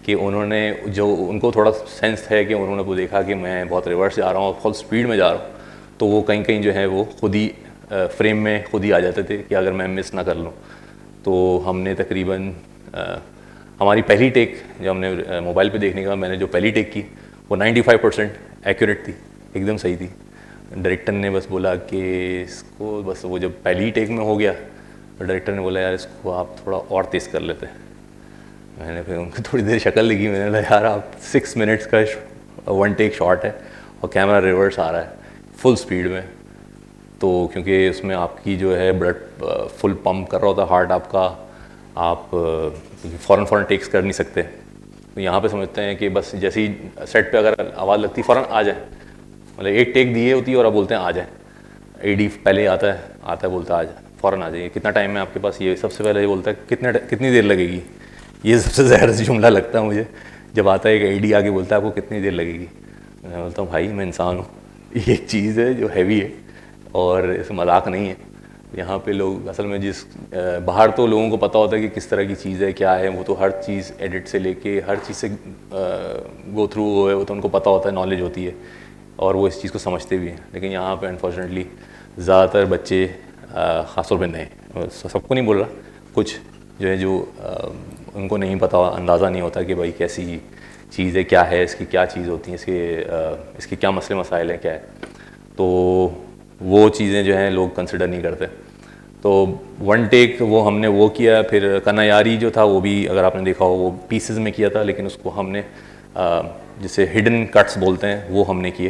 कि उन्होंने जो, उनको थोड़ा सेंस है कि उन्होंने वो देखा कि मैं बहुत रिवर्स जा रहा हूँ, फुल स्पीड में जा रहा हूँ, तो वो कहीं कहीं जो है वो खुद ही फ्रेम में खुद ही आ जाते थे कि अगर मैं मिस ना कर लूँ। तो हमने तकरीबन हमारी पहली टेक जब हमने मोबाइल पे देखने का, मैंने जो पहली टेक की वो 95% एक्यूरेट थी, एकदम सही थी। डायरेक्टर ने बस बोला कि इसको, बस वो जब पहली टेक में हो गया तो डायरेक्टर ने बोला यार इसको आप थोड़ा और तेज़ कर लेते। मैंने फिर उनको थोड़ी देर शक्ल लिखी, मैंने बोला यार आप 6 मिनट्स का 1 टेक शॉट है और कैमरा रिवर्स आ रहा है फुल स्पीड में, तो क्योंकि उसमें आपकी जो है ब्लड फुल पंप कर रहा होता है हार्ट आपका, आप फ़ौरन टेक्स कर नहीं सकते। तो यहाँ पे समझते हैं कि बस जैसे ही सेट पे अगर आवाज़ लगती फ़ौरन आ जाए, मतलब एक टेक दी होती है और आप बोलते हैं आ जाए, AD पहले आता है बोलता है आ जाए, फ़ौरन आ जाइए, कितना टाइम है आपके पास, ये सबसे पहले ये बोलता है कितनी देर लगेगी। ये सबसे ज़्यादा जुमला लगता है मुझे जब आता है कि AD आके बोलता है आपको कितनी देर लगेगी। मैं बोलता हूँ भाई मैं इंसान हूँ, ये एक चीज़ है जो हैवी है और इसे मजाक नहीं है। यहाँ पे लोग असल में बाहर तो लोगों को पता होता है कि किस तरह की चीज़ है क्या है, वो तो हर चीज़ एडिट से लेके हर चीज़ से गो थ्रू हुए, वो तो उनको पता होता है, नॉलेज होती है और वो इस चीज़ को समझते भी हैं। लेकिन यहाँ पे अनफॉर्चुनेटली ज़्यादातर बच्चे, ख़ासतौर पर नए, सबको नहीं बोल रहा, कुछ जो है जो उनको नहीं पता, अंदाज़ा नहीं होता कि भाई कैसी चीज़ है, क्या है, इसकी क्या चीज़ होती है, इसके क्या मसले मसाइल हैं, क्या है, तो वो चीज़ें जो हैं लोग कंसिडर नहीं करते। तो 1 टेक वो हमने वो किया। फिर कन्नायारी जो था वो भी अगर आपने देखा हो वो पीसेस में किया था, लेकिन उसको हमने जिसे हिडन कट्स बोलते हैं वो हमने किए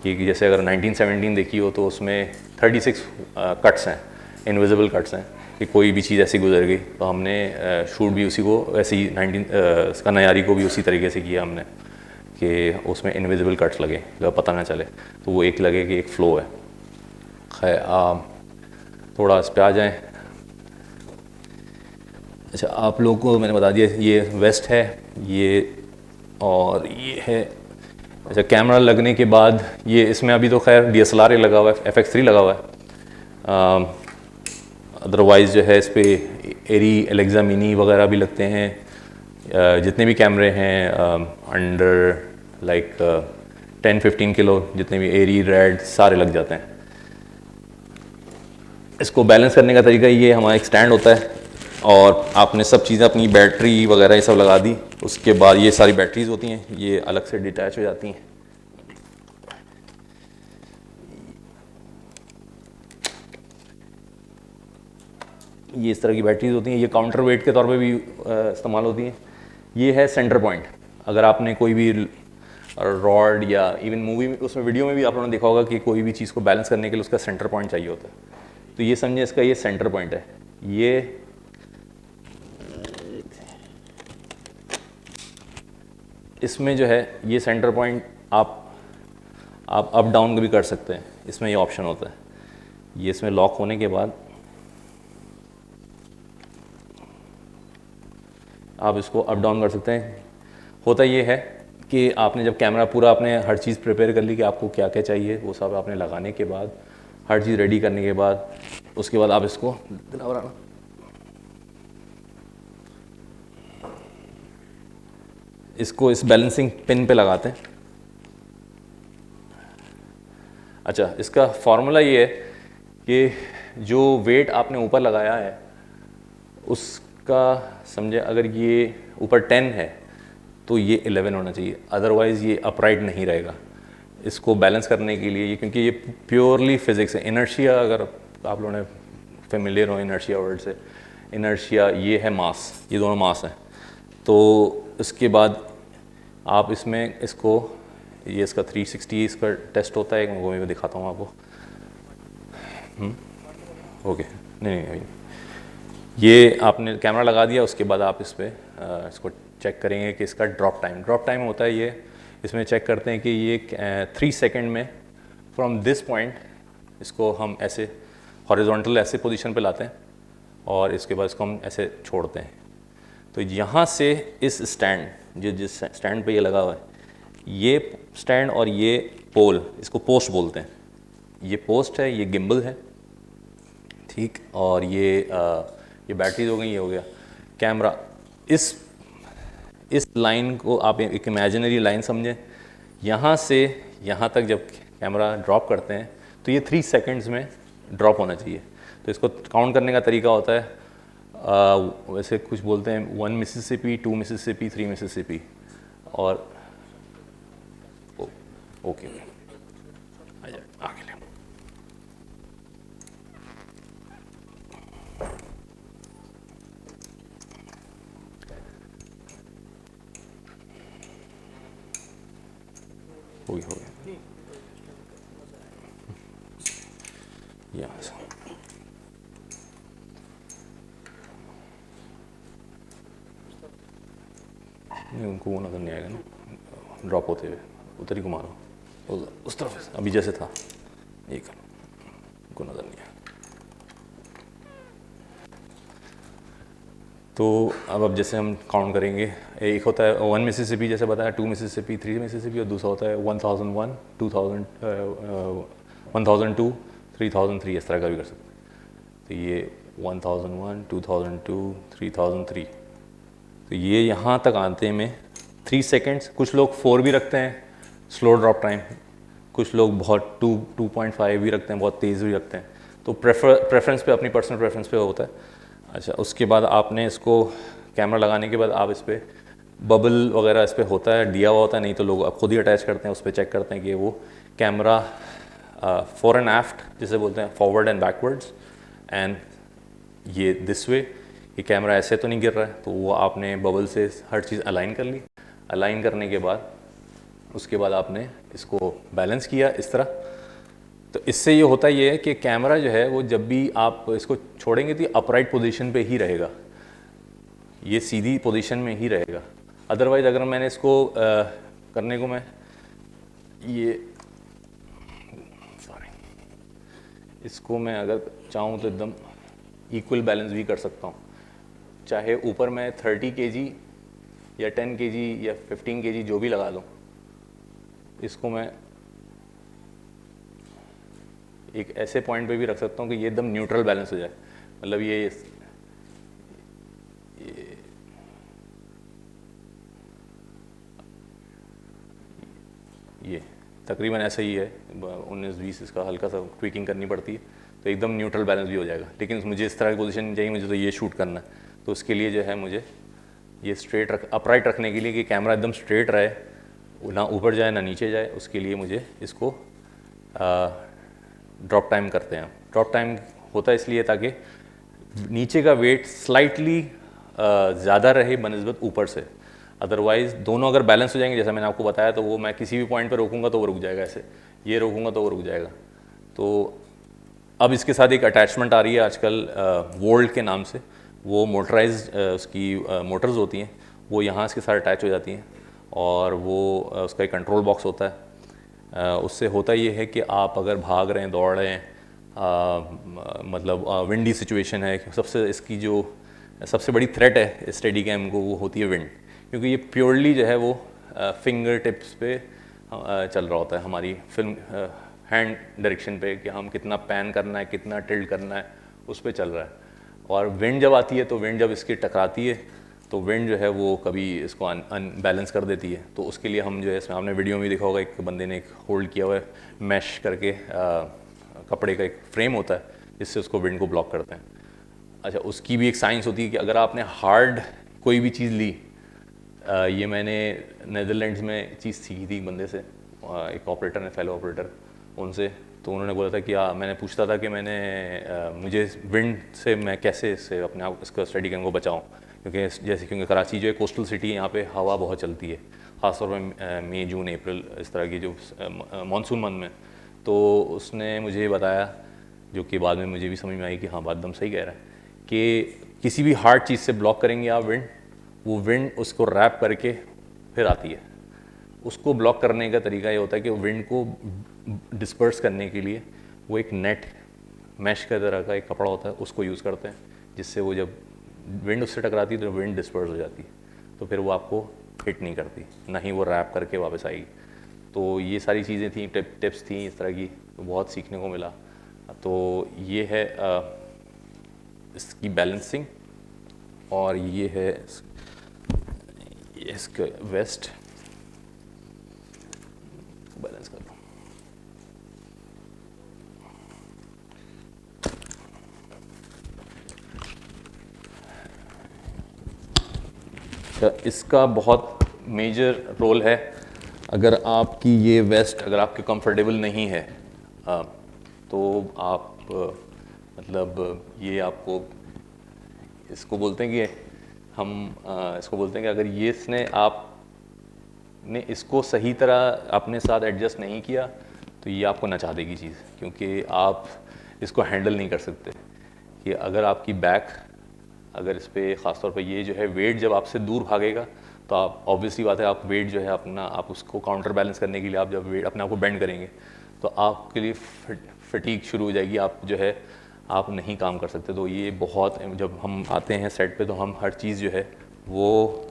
कि जैसे अगर 1917 देखी हो तो उसमें 36 कट्स हैं, इनविजिबल कट्स हैं कि कोई भी चीज़ ऐसी गुजर गई, तो हमने शूट भी उसी को ऐसे ही कन्नायारी को भी उसी तरीके से किया हमने कि उसमें इनविजिबल कट्स लगे, पता ना चले, तो वो एक लगे कि एक फ़्लो है। खैर थोड़ा इस पे आ जाएँ। अच्छा, आप लोगों को मैंने बता दिया ये वेस्ट है ये, और ये है। अच्छा, कैमरा लगने के बाद ये इसमें अभी तो खैर DSLR लगा हुआ है, FX3 लगा हुआ है, अदरवाइज़ जो है इस पर एरी, एलेक्सा मिनी वगैरह भी लगते हैं। जितने भी कैमरे हैं अंडर लाइक 10-15 किलो, जितने भी एरी, रेड सारे लग जाते हैं। इसको बैलेंस करने का तरीका ये, हमारा एक स्टैंड होता है और आपने सब चीज़ें अपनी बैटरी वगैरह ये सब लगा दी, उसके बाद ये सारी बैटरीज होती हैं, ये अलग से डिटैच हो जाती हैं। ये इस तरह की बैटरीज होती हैं, ये काउंटर वेट के तौर पे भी इस्तेमाल होती हैं। ये है सेंटर पॉइंट, अगर आपने कोई भी रॉड या इवन मूवी में, उसमें वीडियो में भी आप लोगों ने देखा होगा कि कोई भी चीज़ को बैलेंस करने के लिए उसका सेंटर पॉइंट चाहिए होता है, तो ये समझे इसका ये सेंटर पॉइंट है। ये इसमें जो है ये सेंटर पॉइंट आप अप डाउन भी कर सकते हैं, इसमें ये ऑप्शन होता है। ये इसमें लॉक होने के बाद आप इसको अप डाउन कर सकते हैं। होता ये है कि आपने जब कैमरा पूरा, आपने हर चीज़ प्रिपेयर कर ली कि आपको क्या क्या चाहिए, वो सब आपने लगाने के बाद, हर चीज़ रेडी करने के बाद, उसके बाद आप इसको इस बैलेंसिंग पिन पे लगाते हैं। अच्छा, इसका फॉर्मूला ये है कि जो वेट आपने ऊपर लगाया है उसका समझे, अगर ये ऊपर 10 है तो ये 11 होना चाहिए, अदरवाइज़ ये अपराइट नहीं रहेगा। इसको बैलेंस करने के लिए ये, क्योंकि ये प्योरली फिज़िक्स है। इनर्शिया, अगर आप लोगों ने फेमिलियर हो इनर्शिया वर्ड से, इनर्शिया ये है मास, ये दोनों मास हैं। तो इसके बाद आप इसमें इसको, ये इसका 360 इसका टेस्ट होता है, वो मैं दिखाता हूँ आपको। ओके, नहीं नहीं, ये आपने कैमरा लगा दिया, उसके बाद आप इस पर इसको चेक करेंगे कि इसका ड्रॉप टाइम होता है ये। इसमें चेक करते हैं कि ये 3 सेकंड में फ्रॉम दिस पॉइंट, इसको हम ऐसे हॉरिजॉन्टल ऐसे पोजीशन पे लाते हैं और इसके बाद इसको हम ऐसे छोड़ते हैं। तो यहाँ से इस स्टैंड, जिस स्टैंड पे ये लगा हुआ है, ये स्टैंड और ये पोल, इसको पोस्ट बोलते हैं। ये पोस्ट है, ये गिम्बल है, ठीक, और ये बैटरीज हो गई, ये हो गया कैमरा। इस लाइन को आप एक इमेजिनरी लाइन समझें। यहाँ से यहाँ तक जब कैमरा ड्रॉप करते हैं तो ये 3 सेकंड्स में ड्रॉप होना चाहिए। तो इसको काउंट करने का तरीका होता है, वैसे कुछ बोलते हैं 1 मिसिसिपी, 2 मिसिसिपी, 3 मिसिसिपी, और ओके आगे ले। हो गया यहाँ से। नहीं, उनको वो नज़र नहीं आएगा ना ड्रॉप होते हुए, उधर ही घुमा लो उस तरफ से, अभी जैसे था ये करो, उनको नज़र नहीं आएगा। तो अब जैसे हम काउंट करेंगे, एक होता है 1 मिसिसिपी जैसे बताया, 2 मिसिसिपी, 3 मिसिसिपी, और दूसरा होता है 1001, 2000, 1002, 3003, इस तरह का भी कर सकते हैं। तो ये 1001, 2002, 3003, तो ये यहाँ तक आते में 3 सेकेंड्स। कुछ लोग 4 भी रखते हैं स्लो ड्रॉप टाइम, कुछ लोग बहुत 2.5 भी रखते हैं, बहुत तेज़ भी रखते हैं। तो प्रेफरेंस पे, अपनी पर्सनल प्रेफरेंस पे होता है। अच्छा, उसके बाद आपने इसको कैमरा लगाने के बाद आप इस पर बबल वगैरह इस पर होता है, दिया हुआ होता है, नहीं तो लोग आप खुद ही अटैच करते हैं, उस पर चेक करते हैं कि वो कैमरा फॉर एंड आफ्ट जिसे बोलते हैं, फॉरवर्ड एंड बैकवर्ड्स, एंड ये दिस वे, ये कैमरा ऐसे तो नहीं गिर रहा है। तो वो आपने बबल से हर चीज़ अलाइन कर ली। अलाइन करने के बाद उसके बाद आपने इसको बैलेंस किया इस तरह। तो इससे ये होता ये है कि कैमरा जो है वो जब भी आप इसको छोड़ेंगे तो अपराइट पोजीशन पे ही रहेगा, ये सीधी पोजीशन में ही रहेगा। अदरवाइज़ अगर मैंने इसको करने को मैं ये सॉरी इसको मैं अगर चाहूँ तो एकदम इक्वल बैलेंस भी कर सकता हूँ। चाहे ऊपर मैं 30 kg या 10 kg या 15 kg जो भी लगा दूँ, इसको मैं एक ऐसे पॉइंट पे भी रख सकता हूँ कि ये एकदम न्यूट्रल बैलेंस हो जाए। मतलब ये तकरीबन ऐसा ही है, 19-20 इसका हल्का सा ट्विकिंग करनी पड़ती है तो एकदम न्यूट्रल बैलेंस भी हो जाएगा। लेकिन मुझे इस तरह की पोजीशन नहीं चाहिए, मुझे तो ये शूट करना है। तो उसके लिए जो है मुझे ये स्ट्रेट अपराइट रखने के लिए कि कैमरा एकदम स्ट्रेट रहे, ना ऊपर जाए ना नीचे जाए, उसके लिए मुझे इसको ड्रॉप टाइम करते हैं। ड्रॉप टाइम होता है इसलिए ताकि नीचे का वेट स्लाइटली ज़्यादा रहे बनस्बत ऊपर से। अदरवाइज़ दोनों अगर बैलेंस हो जाएंगे, जैसा मैंने आपको बताया, तो वो मैं किसी भी पॉइंट पर रोकूंगा तो वो रुक जाएगा, ऐसे ये रोकूंगा तो वो रुक जाएगा। तो अब इसके साथ एक अटैचमेंट आ रही है आजकल वोल्ट के नाम से, वो मोटराइज उसकी मोटर्स होती हैं, वो यहाँ इसके साथ अटैच हो जाती हैं और वो उसका एक कंट्रोल बॉक्स होता है। उससे होता ये है कि आप अगर भाग रहे हैं, दौड़ रहे हैं, मतलब विंडी सिचुएशन है, सबसे इसकी जो सबसे बड़ी थ्रेट है स्टेडी कैम को वो होती है विंड, क्योंकि ये प्योरली जो है वो फिंगर टिप्स पे चल रहा होता है, हमारी फिल्म हैंड डायरेक्शन पे, कि हम कितना पैन करना है, कितना टिल्ट करना है, उस पर चल रहा है। और विंड जब आती है तो विंड जब इसकी टकराती है तो विंड जो है वो कभी इसको अनबैलेंस कर देती है। तो उसके लिए हम जो है, इसमें आपने वीडियो में देखा होगा, एक बंदे ने एक होल्ड किया हुआ है मैश करके, कपड़े का एक फ्रेम होता है जिससे उसको विंड को ब्लॉक करते हैं। अच्छा, उसकी भी एक साइंस होती है कि अगर आपने हार्ड कोई भी चीज़ ली, ये मैंने नीदरलैंड्स में चीज़ सीखी थी एक बंदे से, एक ऑपरेटर ने, फेलो ऑपरेटर, उनसे। तो उन्होंने बोला था कि मैंने पूछता था कि मुझे विंड से मैं कैसे इससे अपने आप इसका स्टडी को बचाऊं, क्योंकि कराची जो है कोस्टल सिटी है, यहाँ पे हवा बहुत चलती है, ख़ासतौर पर मई जून अप्रैल इस तरह की जो मानसून मंथ में। तो उसने मुझे बताया, जो कि बाद में मुझे भी समझ में आई कि हाँ, बात एकदम सही कह रहा है, कि किसी भी हार्ड चीज़ से ब्लॉक करेंगे आप विंड, वो विंड उसको रैप करके फिर आती है। उसको ब्लॉक करने का तरीका ये होता है कि विंड को डिस्पर्स करने के लिए वो एक नेट, मैश का तरह का एक कपड़ा होता है, उसको यूज़ करते हैं, जिससे वो जब विंड उससे टकराती है तो विंड डिस्पर्स हो जाती है, तो फिर वो आपको हिट नहीं करती, ना ही वो रैप करके वापस आएगी। तो ये सारी चीज़ें थी, टिप्स थी इस तरह की, तो बहुत सीखने को मिला। तो ये है इसकी बैलेंसिंग, और ये है इसका वेस्ट बैलेंस कर लो। इसका बहुत मेजर रोल है। अगर आपकी ये वेस्ट अगर आपके कंफर्टेबल नहीं है, तो आप मतलब ये आपको, इसको बोलते हैं कि हम इसको बोलते हैं कि अगर ये इसने आपने इसको सही तरह अपने साथ एडजस्ट नहीं किया तो ये आपको नचा देगी चीज़, क्योंकि आप इसको हैंडल नहीं कर सकते। कि अगर आपकी बैक, अगर इस पर ख़ासतौर पर ये जो है वेट जब आपसे दूर भागेगा, तो आप ऑब्वियसली बात है, आप वेट जो है अपना, आप उसको काउंटर बैलेंस करने के लिए आप जब वेट अपने आप को बेंड करेंगे तो आपके लिए फटीग शुरू हो जाएगी, आप जो है आप नहीं काम कर सकते। तो ये बहुत, जब हम आते हैं सेट पे तो हम हर चीज़ जो है वो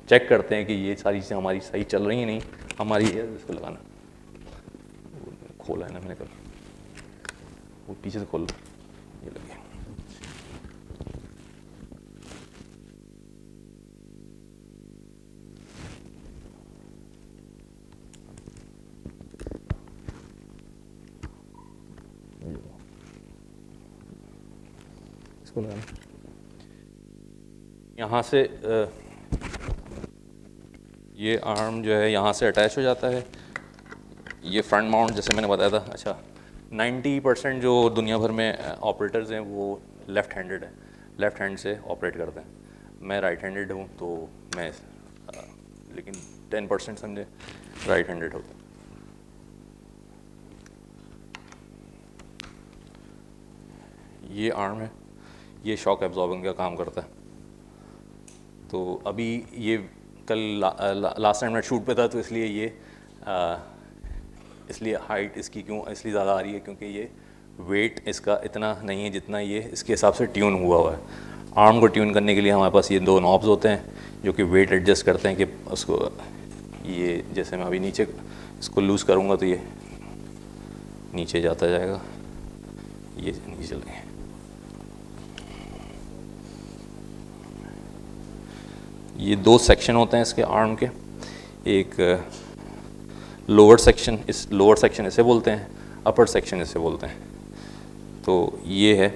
चेक करते हैं कि ये सारी चीज़ें हमारी सही चल रही हैं, नहीं हमारी। इसको लगाना खोला है ना मैंने कल, वो पीछे से खोल लो, ये लगे। इसको लगाना यहाँ से, ये आर्म जो है यहाँ से अटैच हो जाता है। ये फ्रंट माउंट जैसे मैंने बताया था। अच्छा, 90% जो दुनिया भर में ऑपरेटर्स हैं वो लेफ़्ट हैंडेड हैं, लेफ़्ट हैंड से ऑपरेट करते हैं। मैं राइट हैंडेड हूँ, तो मैं लेकिन 10% समझे राइट हैंडेड होता है। ये आर्म है, ये शॉक एब्जॉर्बिंग का काम करता है। तो अभी ये कल लास्ट टाइम मैं शूट पे था, तो इसलिए ये इसलिए हाइट इसकी क्यों इसलिए ज़्यादा आ रही है, क्योंकि ये वेट इसका इतना नहीं है जितना ये इसके हिसाब से ट्यून हुआ है। आर्म को ट्यून करने के लिए हमारे पास ये दो नॉब्स होते हैं जो कि वेट एडजस्ट करते हैं कि उसको, ये जैसे मैं अभी नीचे इसको लूज़ करूँगा तो ये नीचे जाता जाएगा, ये नीचे चल गए। ये दो सेक्शन होते हैं इसके आर्म के, एक लोअर सेक्शन, इस लोअर सेक्शन इसे बोलते हैं, अपर सेक्शन इसे बोलते हैं। तो ये है,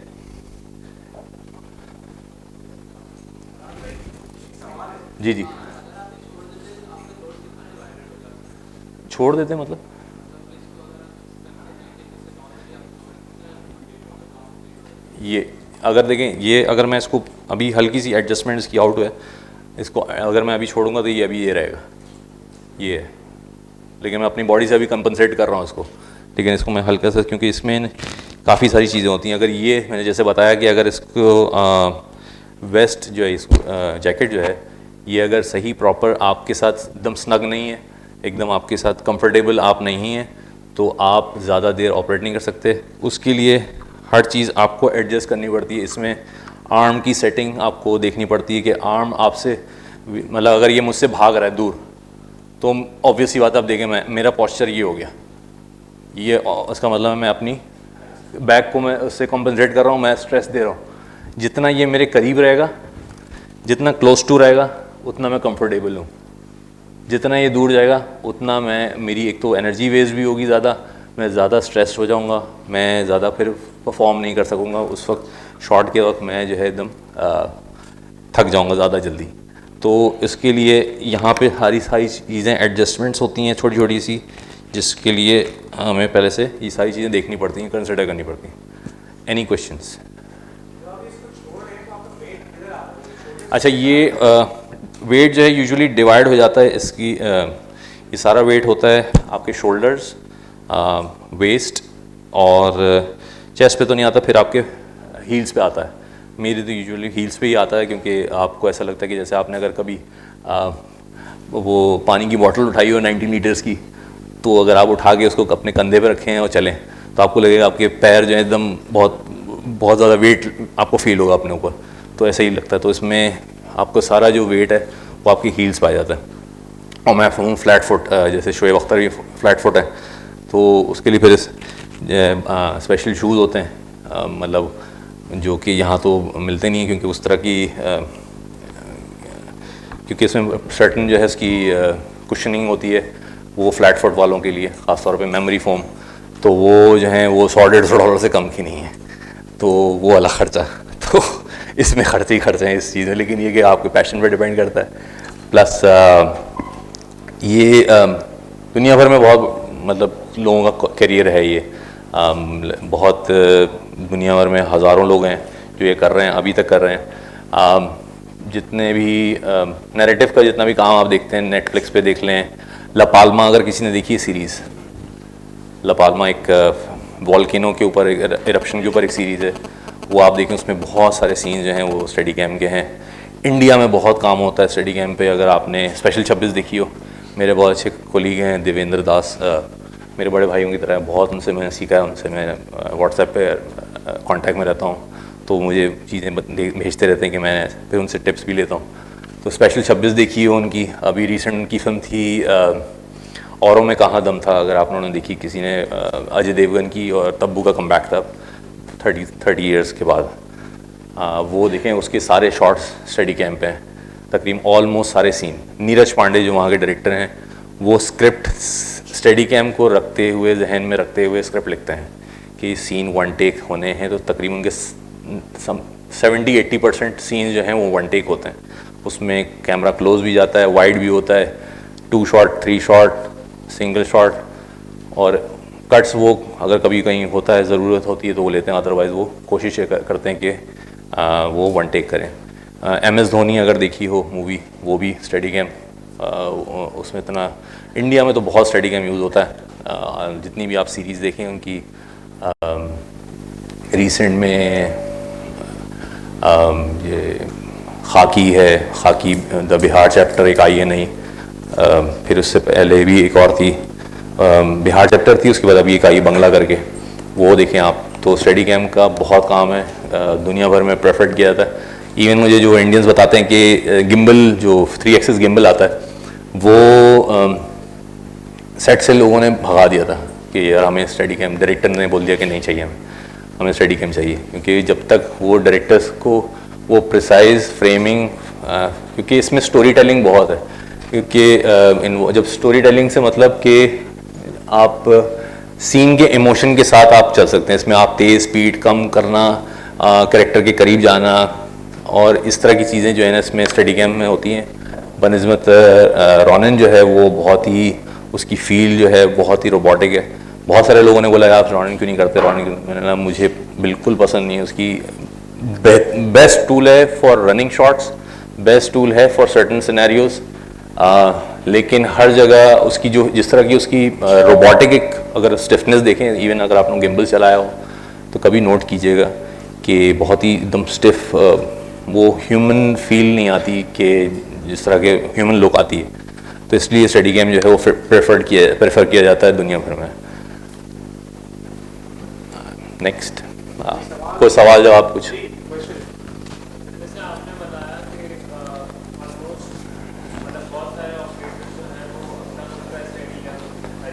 जी जी, छोड़ देते हैं मतलब ये, अगर देखें ये, अगर मैं इसको अभी हल्की सी एडजस्टमेंट इसकी आउट है, इसको अगर मैं अभी छोड़ूंगा तो ये अभी ये रहेगा, ये है, लेकिन मैं अपनी बॉडी से अभी कंपनसेट कर रहा हूँ इसको। लेकिन इसको मैं हल्का सा, क्योंकि इसमें काफ़ी सारी चीज़ें होती हैं। अगर ये मैंने जैसे बताया कि अगर इसको वेस्ट जो है, इसको जैकेट जो है, ये अगर सही प्रॉपर आपके साथ एकदम स्नग नहीं है, एकदम आपके साथ कंफर्टेबल आप नहीं हैं, तो आप ज़्यादा देर ऑपरेट नहीं कर सकते। उसके लिए हर चीज़ आपको एडजस्ट करनी पड़ती है। इसमें आर्म की सेटिंग आपको देखनी पड़ती है कि आर्म आपसे, मतलब अगर ये मुझसे भाग रहा है दूर, तो ऑब्वियसली बात आप देखें, मेरा पॉस्चर ये हो गया, ये उसका मतलब है मैं अपनी बैक को मैं उससे कॉम्पनसेट कर रहा हूँ, मैं स्ट्रेस दे रहा हूँ। जितना ये मेरे करीब रहेगा, जितना क्लोज टू रहेगा उतना मैं कंफर्टेबल हूँ, जितना ये दूर जाएगा उतना मेरी एक तो एनर्जी वेस्ट भी होगी ज़्यादा, मैं ज़्यादा स्ट्रेस्ड हो जाऊँगा, मैं ज़्यादा फिर परफॉर्म नहीं कर सकूँगा। उस वक्त शॉट के वक्त मैं जो है एकदम थक जाऊँगा ज़्यादा जल्दी। तो इसके लिए यहाँ पे सारी चीज़ें एडजस्टमेंट्स होती हैं छोटी छोटी सी, जिसके लिए हमें पहले से ये सारी चीज़ें देखनी पड़ती हैं, कंसिडर करनी पड़ती हैं। Any questions? अच्छा, ये वेट जो है यूजुअली डिवाइड हो जाता है, इसकी ये सारा वेट होता है आपके शोल्डर्स, वेस्ट और चेस्ट पे तो नहीं आता, फिर आपके हील्स पे आता है। मेरी तो यूजुअली हील्स पे ही आता है, क्योंकि आपको ऐसा लगता है कि जैसे आपने अगर कभी वो पानी की बोतल उठाई हो 19 लीटर्स की, तो अगर आप उठा के उसको अपने कंधे पे रखें और चलें तो आपको लगेगा आपके पैर जो है एकदम बहुत ज़्यादा वेट आपको फील होगा अपने ऊपर, तो ऐसा ही लगता है। तो इसमें आपको सारा जो वेट है वो आपकी हील्स पे आ जाता है। और मैं हूँ फ्लैट फुट, जैसे शोएब अख्तर भी फ्लैट फुट है, तो उसके लिए फिर स्पेशल शूज़ होते हैं, मतलब जो कि यहाँ तो मिलते नहीं हैं, क्योंकि उस तरह की क्योंकि इसमें सर्टन जो है इसकी कुशनिंग होती है, वो फ्लैट फुट वालों के लिए ख़ासतौर पे मेमोरी फोम, तो वो जो है वो $100-150 से कम की नहीं है, तो वो अलग खर्चा। तो इसमें खर्चे ही खर्चे हैं इस चीज़ में, लेकिन ये कि आपके पैशन पे डिपेंड करता है। प्लस ये दुनिया भर में बहुत मतलब लोगों का करियर है ये, बहुत दुनिया भर में हज़ारों लोग हैं जो ये कर रहे हैं, अभी तक कर रहे हैं। जितने भी नैरेटिव का जितना भी काम आप देखते हैं नेटफ्लिक्स पे देख लें, ला पाल्मा अगर किसी ने देखी है सीरीज़, ला पाल्मा एक वॉल्केनो के ऊपर, इरप्शन के ऊपर एक सीरीज़ है, वो आप देखें, उसमें बहुत सारे सीन जो हैं वो स्टडी कैम के हैं। इंडिया में बहुत काम होता है स्टडी कैम पे, अगर आपने स्पेशल 26 देखी हो, मेरे बहुत अच्छे कोलीग हैं देवेंद्र दास, मेरे बड़े भाइयों की तरह, बहुत उनसे मैंने सीखा है, उनसे मैं व्हाट्सएप पे कांटेक्ट में रहता हूँ, तो मुझे चीज़ें भेजते रहते हैं कि मैं फिर उनसे टिप्स भी लेता हूँ। तो स्पेशल 26 देखी हो उनकी, अभी रिसेंट उनकी फिल्म थी औरों में कहाँ दम था, अगर आप उन्होंने देखी, किसी ने अजय देवगन की, और तब्बू का कमबैक था 30 ईयर्स के बाद, वो देखें, उसके सारे शॉट्स स्टडी कैंप हैं, तकरीबन ऑलमोस्ट सारे सीन। नीरज पांडे जो वहाँ के डायरेक्टर हैं, वो स्क्रिप्ट स्टडी कैम को रखते हुए, जहन में रखते हुए स्क्रिप्ट लिखते हैं कि सीन वन टेक होने हैं, तो तकरीबन उनके 70-80% सीन जो हैं वो वन टेक होते हैं। उसमें कैमरा क्लोज भी जाता है, वाइड भी होता है, 2 शॉट 3 शॉट, सिंगल शॉट, और कट्स वो अगर कभी कहीं होता है, ज़रूरत होती है तो वो लेते हैं, अदरवाइज़ वो कोशिश करते हैं कि वो वन टेक करें। MS धोनी अगर देखी हो मूवी, वो भी स्टडी कैम, उसमें इतना इंडिया में तो बहुत स्टडी कैम यूज़ होता है, जितनी भी आप सीरीज़ देखें उनकी। रिसेंट में ये खाकी है, खाकी द बिहार चैप्टर एक आई है नई, फिर उससे पहले भी एक और थी, बिहार चैप्टर थी, उसके बाद अभी एक आई बंगला करके, वो देखें आप। तो स्टडी कैम का बहुत काम है, दुनिया भर में प्रेफर्ड किया जाता है। इवन मुझे जो इंडियंस बताते हैं कि गिम्बल, जो 3 एक्सिस गिम्बल आता है, वो सेट से लोगों ने भगा दिया था कि यार हमें स्टडी कैम, डायरेक्टर ने बोल दिया कि नहीं चाहिए, हमें स्टडी कैम चाहिए, क्योंकि जब तक वो डायरेक्टर्स को वो प्रिसाइज फ्रेमिंग, क्योंकि इसमें स्टोरी टेलिंग बहुत है, क्योंकि जब स्टोरी टेलिंग से मतलब कि आप सीन के इमोशन के साथ आप चल सकते हैं, इसमें आप तेज़ स्पीड कम करना, कैरेक्टर के करीब जाना, और इस तरह की चीज़ें जो है ना इसमें स्टडी कैम में होती हैं। बनस्बत रॉनिन जो है वो बहुत ही, उसकी फील जो है बहुत ही रोबोटिक है। बहुत सारे लोगों ने बोला आप रॉनिन क्यों नहीं करते, रॉनिन क्यों, मैंने कहा मुझे बिल्कुल पसंद नहीं है। उसकी बेस्ट टूल है for running shots, best tool है फॉर सर्टन सिनेरियोज, लेकिन हर जगह उसकी जो जिस तरह की उसकी रोबोटिक एक अगर स्टिफनेस देखें, इवन अगर आपने गिम्बल चलाया हो तो कभी नोट कीजिएगा कि बहुत ही एकदम स्टिफ, वो ह्यूमन फील नहीं आती कि जिस तरह के ह्यूमन लुक आती है। तो इसलिए स्टडी कैम जो है वो प्रेफर किया जाता है दुनिया भर में। नेक्स्ट, कोई सवाल जवाब कुछ?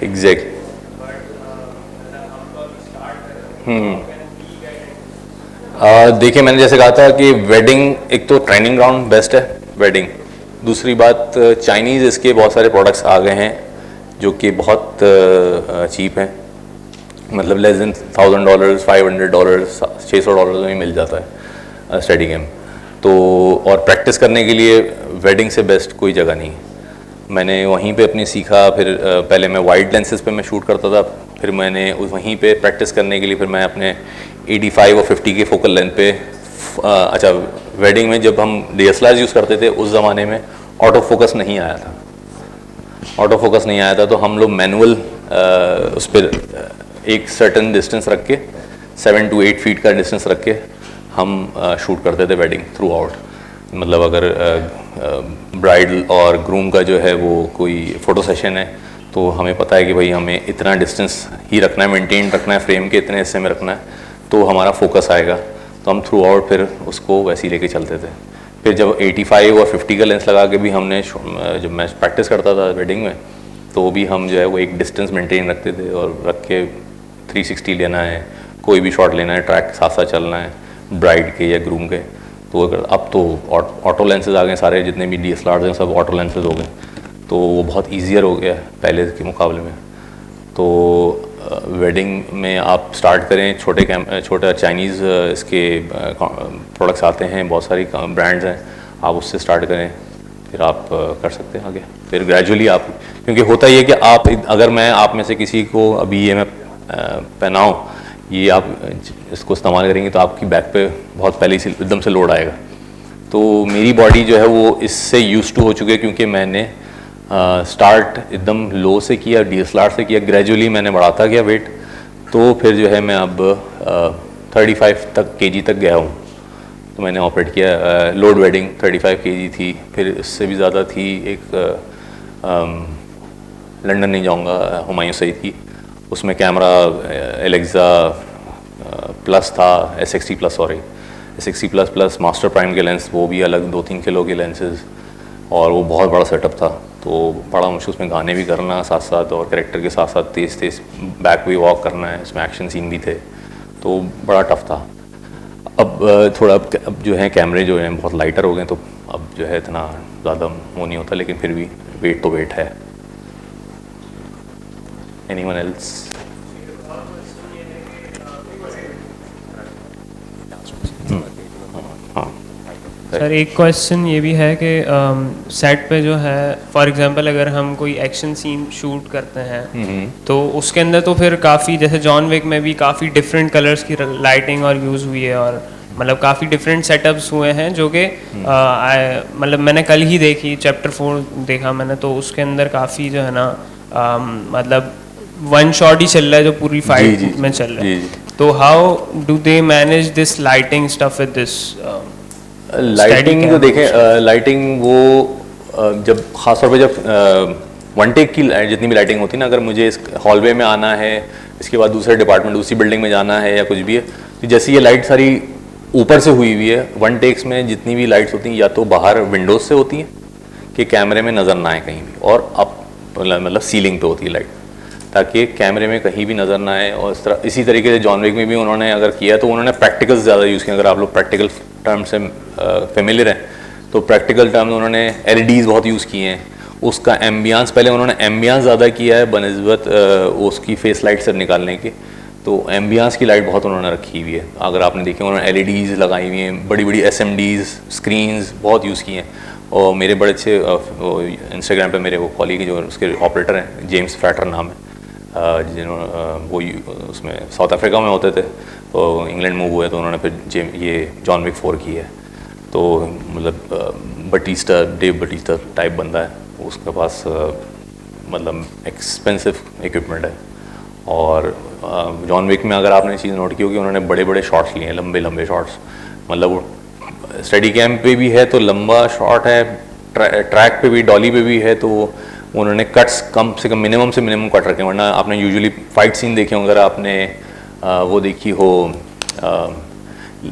एग्जैक्ट देखिए मैंने जैसे कहा था कि वेडिंग एक तो ट्रेनिंग ग्राउंड बेस्ट है वेडिंग। दूसरी बात चाइनीज़ इसके बहुत सारे प्रोडक्ट्स आ गए हैं जो कि बहुत चीप हैं, मतलब लेस देन $1000, $500, $600 में ही मिल जाता है स्टडी कैम। तो और प्रैक्टिस करने के लिए वेडिंग से बेस्ट कोई जगह नहीं है। मैंने वहीं पे अपनी सीखा, फिर पहले मैं वाइड लेंसेज पे मैं शूट करता था, फिर मैंने वहीं पे प्रैक्टिस करने के लिए फिर मैं अपने 85 और 50 के फोकल लेंथ पे अच्छा वेडिंग में जब हम DSLR यूज़ करते थे उस ज़माने में ऑटो फोकस नहीं आया था। ऑटो फोकस नहीं आया था तो हम लोग मैनुअल उस पर एक सर्टन डिस्टेंस रख के 7 to 8 फीट का डिस्टेंस रख के हम शूट करते थे वेडिंग थ्रू आउट। मतलब अगर ब्राइडल और ग्रूम का जो है वो कोई फ़ोटो सेशन है तो हमें पता है कि भाई हमें इतना डिस्टेंस ही रखना है, मेंटेन रखना है, फ्रेम के इतने हिस्से में रखना है तो हमारा फोकस आएगा। तो हम थ्रू आउट फिर उसको वैसे ही लेके चलते थे। फिर जब 85 और 50 का लेंस लगा के भी हमने जब मैं प्रैक्टिस करता था वेडिंग में तो भी हम जो है वो एक डिस्टेंस मेंटेन रखते थे और रख के 360 लेना है, कोई भी शॉट लेना है, ट्रैक साथ साथ चलना है ब्राइड के या ग्रूम के। तो अगर अब तो ऑटो लेंसेज आ गए, सारे जितने भी DSLRs हैं सब ऑटो लेंसेज हो गए, तो वो बहुत ईजियर हो गया पहले के मुकाबले में। तो वेडिंग में आप स्टार्ट करें, छोटा चाइनीज़ इसके प्रोडक्ट्स आते हैं, बहुत सारी ब्रांड्स हैं, आप उससे स्टार्ट करें, फिर आप कर सकते हैं आगे। फिर ग्रेजुअली आप, क्योंकि होता ही है कि आप अगर मैं आप में से किसी को अभी ये मैं पहनाऊँ, ये आप इसको इस्तेमाल करेंगे तो आपकी बैक पे बहुत पहले से एकदम से लोड आएगा। तो मेरी बॉडी जो है वो इससे यूज टू हो चुकी है, क्योंकि मैंने स्टार्ट एकदम लो से किया, DSLR से किया, ग्रेजुअली मैंने बढ़ाता गया वेट, तो फिर जो है मैं अब 35 तक केजी तक गया हूँ। तो मैंने ऑपरेट किया लोड वेडिंग 35 केजी थी, फिर इससे भी ज़्यादा थी एक लंदन नहीं जाऊँगा, हुमायूं से ही थी, उसमें कैमरा एलेक्सा प्लस था, S60 plus, sorry S60 plus plus master prime के लेंस, वो भी अलग 2-3 किलो के लेंसेज, और वो बहुत बड़ा सेटअप था। तो बड़ा मुश्किल उसमें गाने भी करना साथ साथ और कैरेक्टर के साथ साथ तेज़ तेज़ बैक भी वॉक करना है, इसमें एक्शन सीन भी थे, तो बड़ा टफ था। अब थोड़ा अब जो है कैमरे जो हैं बहुत लाइटर हो गए, तो अब जो है इतना ज़्यादा वो नहीं होता, लेकिन फिर भी वेट तो वेट है। Anyone else? सर एक क्वेश्चन ये भी है कि सेट पे जो है फॉर एग्जांपल अगर हम कोई एक्शन सीन शूट करते हैं तो उसके अंदर तो फिर काफ़ी, जैसे जॉन विक में भी काफ़ी डिफरेंट कलर्स की लाइटिंग और यूज़ हुई है, और मतलब काफ़ी डिफरेंट सेटअप्स हुए हैं जो कि मतलब मैंने कल ही देखी, चैप्टर 4 देखा मैंने, तो उसके अंदर काफ़ी जो है ना मतलब वन शॉट ही चल रहा है जो पूरी फाइट में चल रहा है। तो how do they manage this lighting stuff with this? Lighting तो देखें, लाइटिंग वो जब खासतौर पे जब वन टेक की जितनी भी लाइटिंग होती है ना, अगर मुझे इस हॉलवे में आना है, इसके बाद दूसरे डिपार्टमेंट दूसरी बिल्डिंग में जाना है या कुछ भी है, तो जैसे ये लाइट सारी ऊपर से हुई हुई है, वन टेक्स में जितनी भी लाइट्स होती हैं या तो बाहर विंडोज से होती हैं कि कैमरे में नज़र ना आए कहीं भी, और अप मतलब सीलिंग पे होती है लाइट, ताकि कैमरे में कहीं भी नज़र ना आए। और इस तरह इसी तरीके से जॉन विक में भी उन्होंने अगर किया तो उन्होंने प्रैक्टिकल्स ज़्यादा यूज़ किया। अगर आप लोग प्रैक्टिकल टर्म से फेमिलियर हैं तो प्रैक्टिकल टर्म उन्होंने LEDs बहुत यूज़ किए हैं, उसका एम्बियंस पहले उन्होंने एम्बियंस ज़्यादा किया है बनस्बत उसकी फेस लाइट से निकालने के, तो एम्बियंस की लाइट बहुत उन्होंने रखी हुई है। अगर आपने देखी उन्होंने LEDs लगाई हुई हैं, बड़ी बड़ी SMDs स्क्रीन्स बहुत यूज़ किए हैं। और मेरे बड़े अच्छे इंस्टाग्राम पे मेरे वो कॉलीग जो उसके ऑपरेटर हैं, जेम्स फ्रैटर नाम है, जिन्होंने वो उसमें साउथ अफ्रीका में होते थे, तो इंग्लैंड मूव हुए तो उन्होंने फिर ये जॉन विक 4 की है। तो मतलब डेव बटीस्टा टाइप बंदा है, उसके पास मतलब एक्सपेंसिव इक्विपमेंट है। और जॉन विक में अगर आपने चीज़ नोट की होगी, उन्होंने बड़े बड़े शॉट्स लिए हैं, लंबे लंबे शॉट्स, मतलब वो स्टडी कैम पे भी है तो लंबा शॉट है, ट्रैक पे भी, डॉली पे भी है, तो उन्होंने कट्स कम से कम मिनिमम से मिनिमम कट रखे हैं। वरना आपने यूजुअली फाइट सीन देखे होंगे, अगर आपने वो देखी हो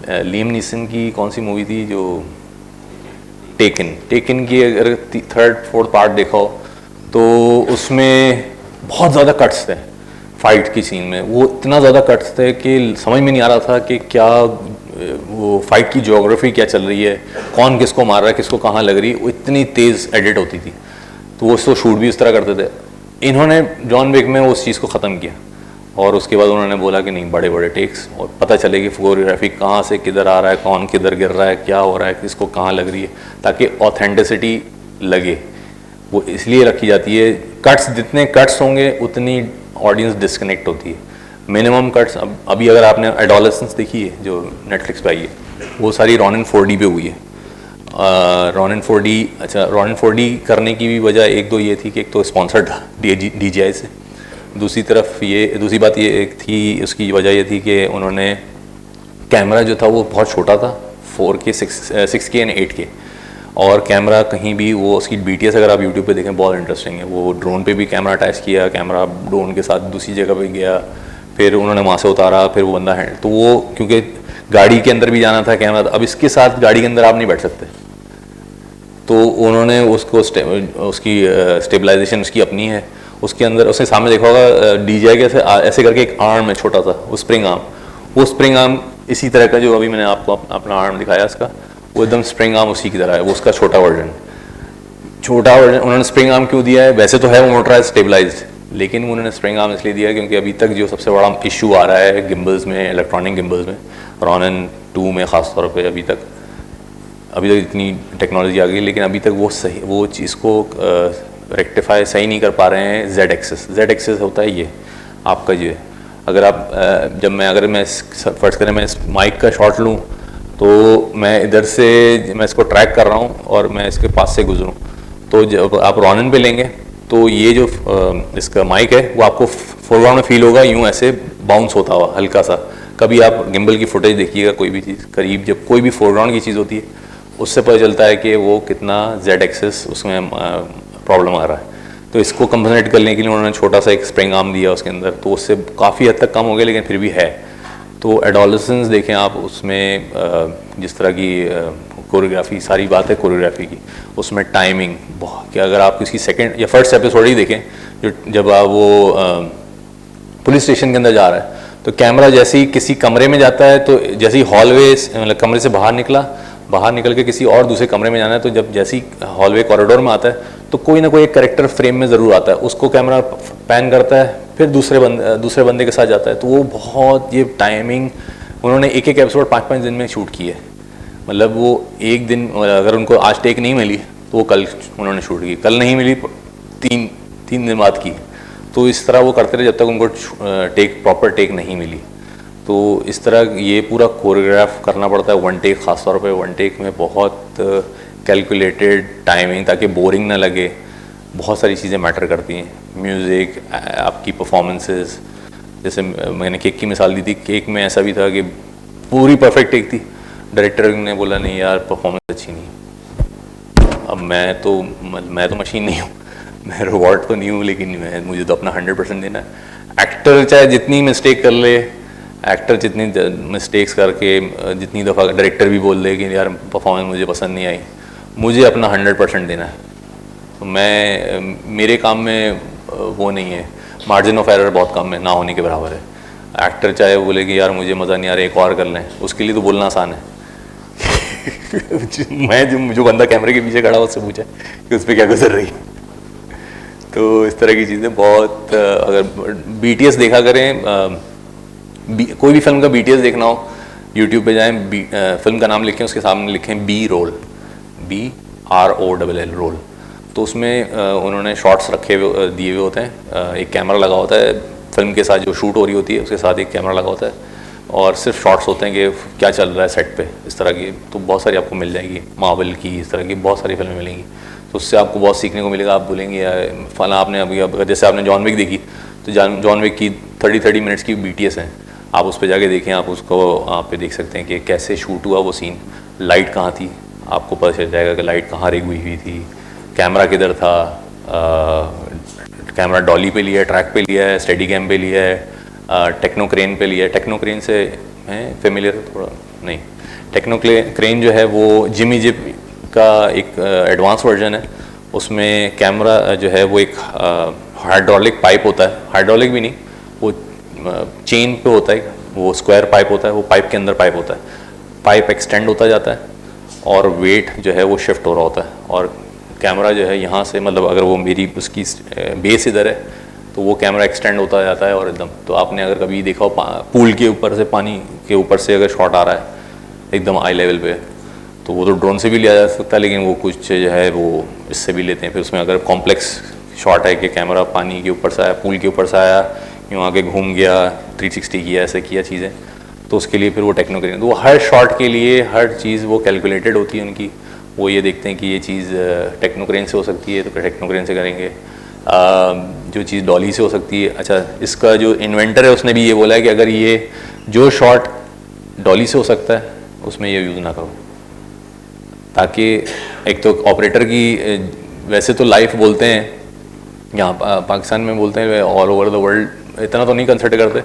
लियम नीसन की कौन सी मूवी थी जो टेकन की, अगर 3rd-4th पार्ट देखा हो तो उसमें बहुत ज़्यादा कट्स थे फाइट की सीन में। वो इतना ज़्यादा कट्स थे कि समझ में नहीं आ रहा था कि क्या वो फाइट की ज्योग्राफी क्या चल रही है, कौन किसको मार रहा है, किसको कहाँ लग रही है, वो इतनी तेज़ एडिट होती थी। तो वो उसको शूट भी उस तरह करते थे। इन्होंने जॉन विक में उस चीज़ को ख़त्म किया और उसके बाद उन्होंने बोला कि नहीं, बड़े बड़े टेक्स और पता चले कि कोरियोग्राफी कहाँ से किधर आ रहा है, कौन किधर गिर रहा है, क्या हो रहा है, किसको कहाँ लग रही है, ताकि ऑथेंटिसिटी लगे। वो इसलिए रखी जाती है, कट्स जितने कट्स होंगे उतनी ऑडियंस डिस्कनेक्ट होती है। मिनिमम कट्स, अभी अगर आपने एडोलेसेंस देखी है जो नेटफ्लिक्स पे आई है, वो सारी रॉनिन 4D पे हुई है। रॉनिन 4D, अच्छा रॉनिन 4D करने की भी वजह एक दो ये थी कि एक तो स्पॉन्सर्ड था DJI से, दूसरी तरफ ये, दूसरी बात ये एक थी, उसकी वजह ये थी कि उन्होंने कैमरा जो था वो बहुत छोटा था, 4K 6K एंड 8K, और कैमरा कहीं भी वो उसकी BTS अगर आप YouTube पे देखें बहुत इंटरेस्टिंग है। वो ड्रोन पे भी कैमरा अटैच किया, कैमरा ड्रोन के साथ दूसरी जगह पे गया, फिर उन्होंने वहाँ से उतारा, फिर वो बंदा है तो वो, क्योंकि गाड़ी के अंदर भी जाना था कैमरा, अब इसके साथ गाड़ी के अंदर आप नहीं बैठ सकते, तो उन्होंने उसको उसकी स्टेबलाइजेशन उसकी अपनी है, उसके अंदर उसने सामने देखा होगा DJI के ऐसे करके एक आर्म है छोटा सा, वो स्प्रिंग आर्म, वो स्प्रिंग आर्म इसी तरह का जो अभी मैंने आपको अपना आर्म दिखाया इसका, वो एकदम स्प्रिंग आर्म उसी की तरह है, वो उसका छोटा वर्जन उन्होंने स्प्रिंग आर्म क्यों दिया है? वैसे तो है वो मोटराइज स्टेबलाइज्ड, लेकिन उन्होंने स्प्रिंग आर्म इसलिए दिया क्योंकि अभी तक जो सबसे बड़ा इशू आ रहा है गिम्बल्स में, इलेक्ट्रॉनिक गिम्बल्स में, रॉनिन 2 में ख़ास तौर पे अभी तक इतनी टेक्नोलॉजी आ गई, लेकिन अभी तक वो चीज़ को रेक्टिफाई सही नहीं कर पा रहे हैं। जेड एक्सेस होता है ये आपका, ये अगर आप अगर मैं फर्स्ट करें मैं इस माइक का शॉट लूँ तो मैं इधर से मैं इसको ट्रैक कर रहा हूँ और मैं इसके पास से गुजरूँ, तो जब आप रॉनिन पे लेंगे तो ये जो इसका माइक है वो आपको फोरग्राउंड में फील होगा, यूँ ऐसे बाउंस होता हुआ हल्का सा। कभी आप गिम्बल की फुटेज देखिएगा, कोई भी चीज़ करीब जब कोई भी फोरग्राउंड की चीज़ होती है उससे पता चलता है कि वो कितना जेड एक्सेस उसमें प्रॉब्लम आ रहा है। तो इसको कंपनसेट करने के लिए उन्होंने छोटा सा एक स्प्रिंग आर्म दिया उसके अंदर, तो उससे काफ़ी हद तक कम हो गया, लेकिन फिर भी है। तो एडोलेसेंस देखें आप, उसमें जिस तरह की कोरियोग्राफी, सारी बात है कोरियोग्राफी की, उसमें टाइमिंग बहुत, कि अगर आप किसी सेकंड या फर्स्ट एपिसोड ही देखें, जब आप वो पुलिस स्टेशन के अंदर जा रहा है तो कैमरा जैसे ही किसी कमरे में जाता है, तो जैसे ही हॉलवे मतलब कमरे से बाहर निकल के किसी और दूसरे कमरे में जाना है, तो जब जैसे ही हॉलवे कॉरिडोर में आता है तो कोई ना कोई एक कैरेक्टर फ्रेम में ज़रूर आता है, उसको कैमरा पैन करता है, फिर दूसरे बंदे के साथ जाता है। तो वो बहुत, ये टाइमिंग उन्होंने एक एपिसोड 5-5 दिन में शूट की है। मतलब वो एक दिन, अगर उनको आज टेक नहीं मिली तो वो कल उन्होंने शूट की, कल नहीं मिली तीन दिन बाद की। तो इस तरह वो करते रहे जब तक उनको प्रॉपर टेक नहीं मिली। तो इस तरह ये पूरा कोरियोग्राफ करना पड़ता है, वन टेक, ख़ासतौर पे वन टेक में बहुत कैलकुलेटेड टाइमिंग, ताकि बोरिंग ना लगे। बहुत सारी चीज़ें मैटर करती हैं, म्यूज़िक, आपकी परफॉर्मेंसेस। जैसे मैंने केक की मिसाल दी थी, केक में ऐसा भी था कि पूरी परफेक्ट टेक थी, डायरेक्टर ने बोला नहीं यार परफॉर्मेंस अच्छी नहीं। अब मैं तो मशीन नहीं हूँ, मैं रोबोट तो नहीं हूँ, लेकिन मुझे तो अपना 100% देना है। एक्टर चाहे जितनी मिस्टेक कर ले, एक्टर जितनी मिस्टेक्स करके जितनी दफ़ा डायरेक्टर भी बोल दे कि यार परफॉर्मेंस मुझे पसंद नहीं आई, मुझे अपना 100% देना है। तो मेरे काम में वो नहीं है, मार्जिन ऑफ एरर बहुत कम है, ना होने के बराबर है। एक्टर चाहे बोले कि यार मुझे मज़ा नहीं आ रहा, एक और कर लें, उसके लिए तो बोलना आसान है। जो बंदा कैमरे के पीछे खड़ा उससे पूछा कि उस पर क्या गुजर रही है। तो इस तरह की चीज़ें बहुत, अगर BTS देखा करें, कोई भी फिल्म का BTS देखना हो YouTube पे जाएं, फिल्म का नाम लिखें, उसके सामने लिखें B-roll, BROLL रोल। तो उसमें उन्होंने शॉट्स दिए हुए होते हैं, एक कैमरा लगा होता है फिल्म के साथ, जो शूट हो रही होती है उसके साथ एक कैमरा लगा होता है, और सिर्फ शॉट्स होते हैं कि क्या चल रहा है सेट पे, इस तरह की। तो बहुत सारी आपको मिल जाएगी, मार्वल की, इस तरह की बहुत सारी फिल्में मिलेंगी। तो उससे आपको बहुत सीखने को मिलेगा। आप बोलेंगे यार फला, आपने अभी जैसे आपने जॉन विक देखी, तो जॉन विक की 30 मिनट्स की BTS हैं, आप उस पर जाके देखें, आप उसको आप पे देख सकते हैं कि कैसे शूट हुआ वो सीन, लाइट कहाँ थी, आपको पता चल जाएगा कि लाइट कहाँ रिग हुई थी, कैमरा किधर था, कैमरा डॉली पे लिया है, ट्रैक पे लिया है, स्टेडी कैम पे लिया है, टेक्नो क्रेन पे लिया है। टेक्नो क्रेन से हैं फेमिलियर थोड़ा? नहीं, टेक्नो क्रेन जो है वो जिमी जिप का एक एडवांस वर्जन है। उसमें कैमरा जो है वो एक हाइड्रोलिक पाइप होता है, हाइड्रोलिक भी नहीं, वो चेन पे होता है, वो स्क्वायर पाइप होता है, वो पाइप के अंदर पाइप होता है। पाइप एक्सटेंड होता जाता है और वेट जो है वो शिफ्ट हो रहा होता है, और कैमरा जो है यहाँ से, मतलब अगर वो मेरी उसकी बेस इधर है तो वो कैमरा एक्सटेंड होता जाता है और एकदम, तो आपने अगर कभी देखा हो पूल के ऊपर से, पानी के ऊपर से अगर शॉट आ रहा है एकदम आई लेवल पे, तो वो तो ड्रोन से भी लिया जा सकता है, लेकिन वो कुछ जो है वो इससे भी लेते हैं। फिर उसमें अगर कॉम्प्लेक्स शॉट है कि कैमरा पानी के ऊपर से आया, पूल के ऊपर से आया, यूँ आगे घूम गया, 360 किया, ऐसे किया चीज़ें, तो उसके लिए फिर वो टेक्नो करेंगे। तो वो हर शॉट के लिए हर चीज़ वो कैलकुलेटेड होती है उनकी। वो ये देखते हैं कि ये चीज़ टेक्नो क्रेन से हो सकती है तो फिर टेक्नो क्रेन से करेंगे, जो चीज़ डॉली से हो सकती है। अच्छा, इसका जो इन्वेंटर है उसने भी ये बोला है कि अगर ये जो शॉट डॉली से हो सकता है उसमें ये यूज़ ना करो, ताकि एक तो ऑपरेटर की, वैसे तो लाइफ बोलते हैं यहाँ पाकिस्तान में, बोलते हैं ऑल ओवर द वर्ल्ड इतना तो नहीं कंसिडर करते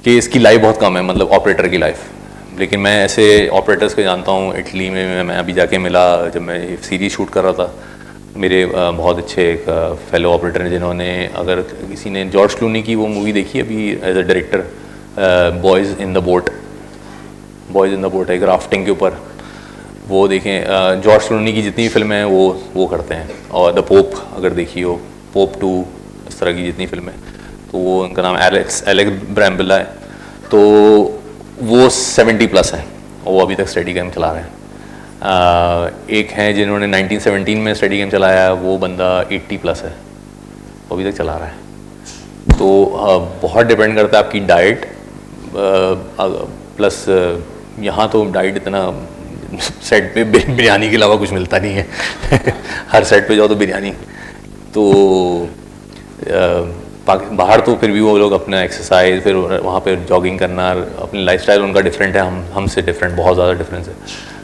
कि इसकी लाइफ बहुत कम है, मतलब ऑपरेटर की लाइफ। लेकिन मैं ऐसे ऑपरेटर्स को जानता हूँ, इटली में मैं अभी जाके मिला जब मैं सीरीज शूट कर रहा था, मेरे बहुत अच्छे एक फेलो ऑपरेटर हैं जिन्होंने, अगर किसी ने जॉर्ज क्लूनी की वो मूवी देखी है अभी as a director, boys in the boat, boys in the boat एक राफ्टिंग के ऊपर, वो देखें। जॉर्ज क्लूनी की जितनी फिल्में हैं वो करते हैं, और द पोप अगर देखी हो, पोप 2, इस तरह की जितनी फिल्में, तो वो उनका नाम एलेक्स ब्रैम्बिला है, तो वो 70+ है और वो अभी तक स्टडी गेम चला रहे हैं। एक हैं जिन्होंने 1917 में स्टडी गेम चलाया, वो बंदा 80+ है, वो अभी तक चला रहा है। तो बहुत डिपेंड करता है आपकी डाइट, प्लस यहाँ तो डाइट इतना सेट पे बिरयानी के अलावा कुछ मिलता नहीं है हर सेट पे जाओ तो बिरयानी, तो बाहर तो फिर भी वो लोग अपना एक्सरसाइज, फिर वहाँ पे जॉगिंग करना, अपनी लाइफस्टाइल उनका डिफरेंट है, हमसे डिफरेंट, बहुत ज़्यादा डिफरेंस है,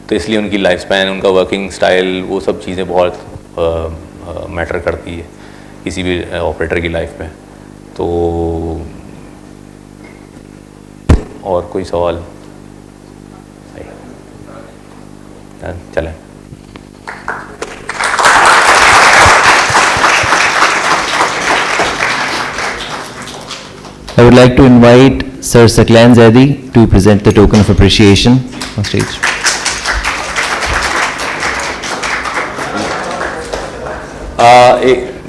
तो इसलिए उनकी लाइफ स्पैन, उनका वर्किंग स्टाइल, वो सब चीज़ें बहुत मैटर करती है किसी भी ऑपरेटर की लाइफ में। तो और कोई सवाल? चलें। I would like to invite Sir Saklan Zaidi to present the token of appreciation on stage.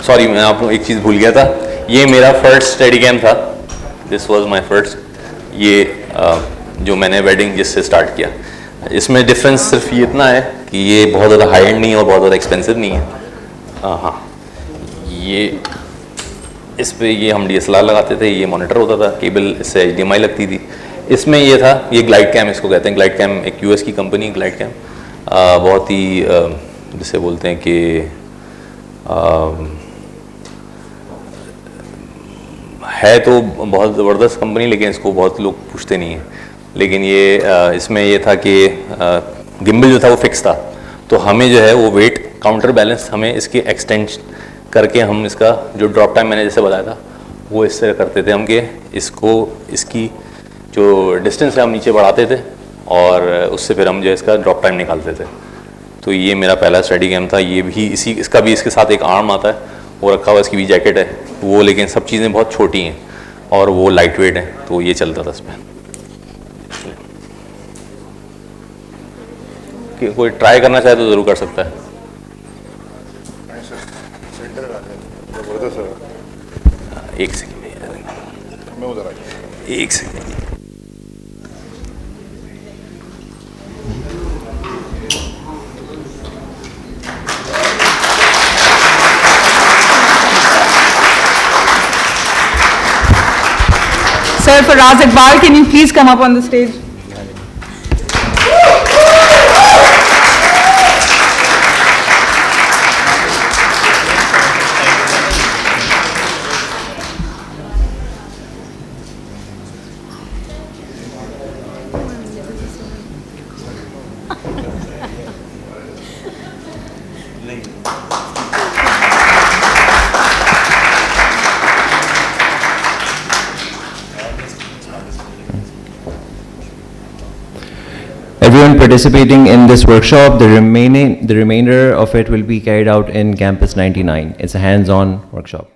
Sorry, मैं आपको एक चीज़ भूल गया था, ये मेरा फर्स्ट स्टडी कैम था, दिस वाज माय फर्स्ट, ये जो मैंने वेडिंग जिससे स्टार्ट किया। इसमें डिफरेंस सिर्फ ये इतना है कि ये बहुत ज़्यादा हाई एंड नहीं है और बहुत ज़्यादा एक्सपेंसिव नहीं है। हाँ, ये इस पे ये हम DSLR लगाते थे, ये मॉनिटर होता था, केबल इससे HDMI लगती थी। इसमें ये था, ये ग्लाइड कैम इसको कहते हैं, ग्लाइड कैम एक US की कंपनी, ग्लाइड कैम बहुत ही जिसे बोलते हैं कि है तो बहुत ज़बरदस्त कंपनी, लेकिन इसको बहुत लोग पूछते नहीं हैं। लेकिन ये इसमें ये था कि गिम्बल जो था वो फिक्स था, तो हमें जो है वो वेट काउंटर बैलेंस हमें इसके एक्सटेंड करके, हम इसका जो ड्रॉप टाइम मैंने जैसे बताया था वो इससे करते थे हम, कि इसको इसकी जो डिस्टेंस है हम नीचे बढ़ाते थे और उससे फिर हम जो इसका ड्रॉप टाइम निकालते थे। तो ये मेरा पहला स्टडी गेम था। ये भी इसका भी इसके साथ एक आर्म आता है, वो रखा हुआ, इसकी भी जैकेट है वो, लेकिन सब चीज़ें बहुत छोटी हैं और वो लाइट वेट है, तो ये चलता था इस पर। कि कोई ट्राई करना चाहे तो ज़रूर कर सकता है। एक सेकेंड, एक second. Sir, Faraz Iqbal, can you please come up on the stage? Everyone participating in this workshop, the remainder of it will be carried out in Campus 99. It's a hands-on workshop.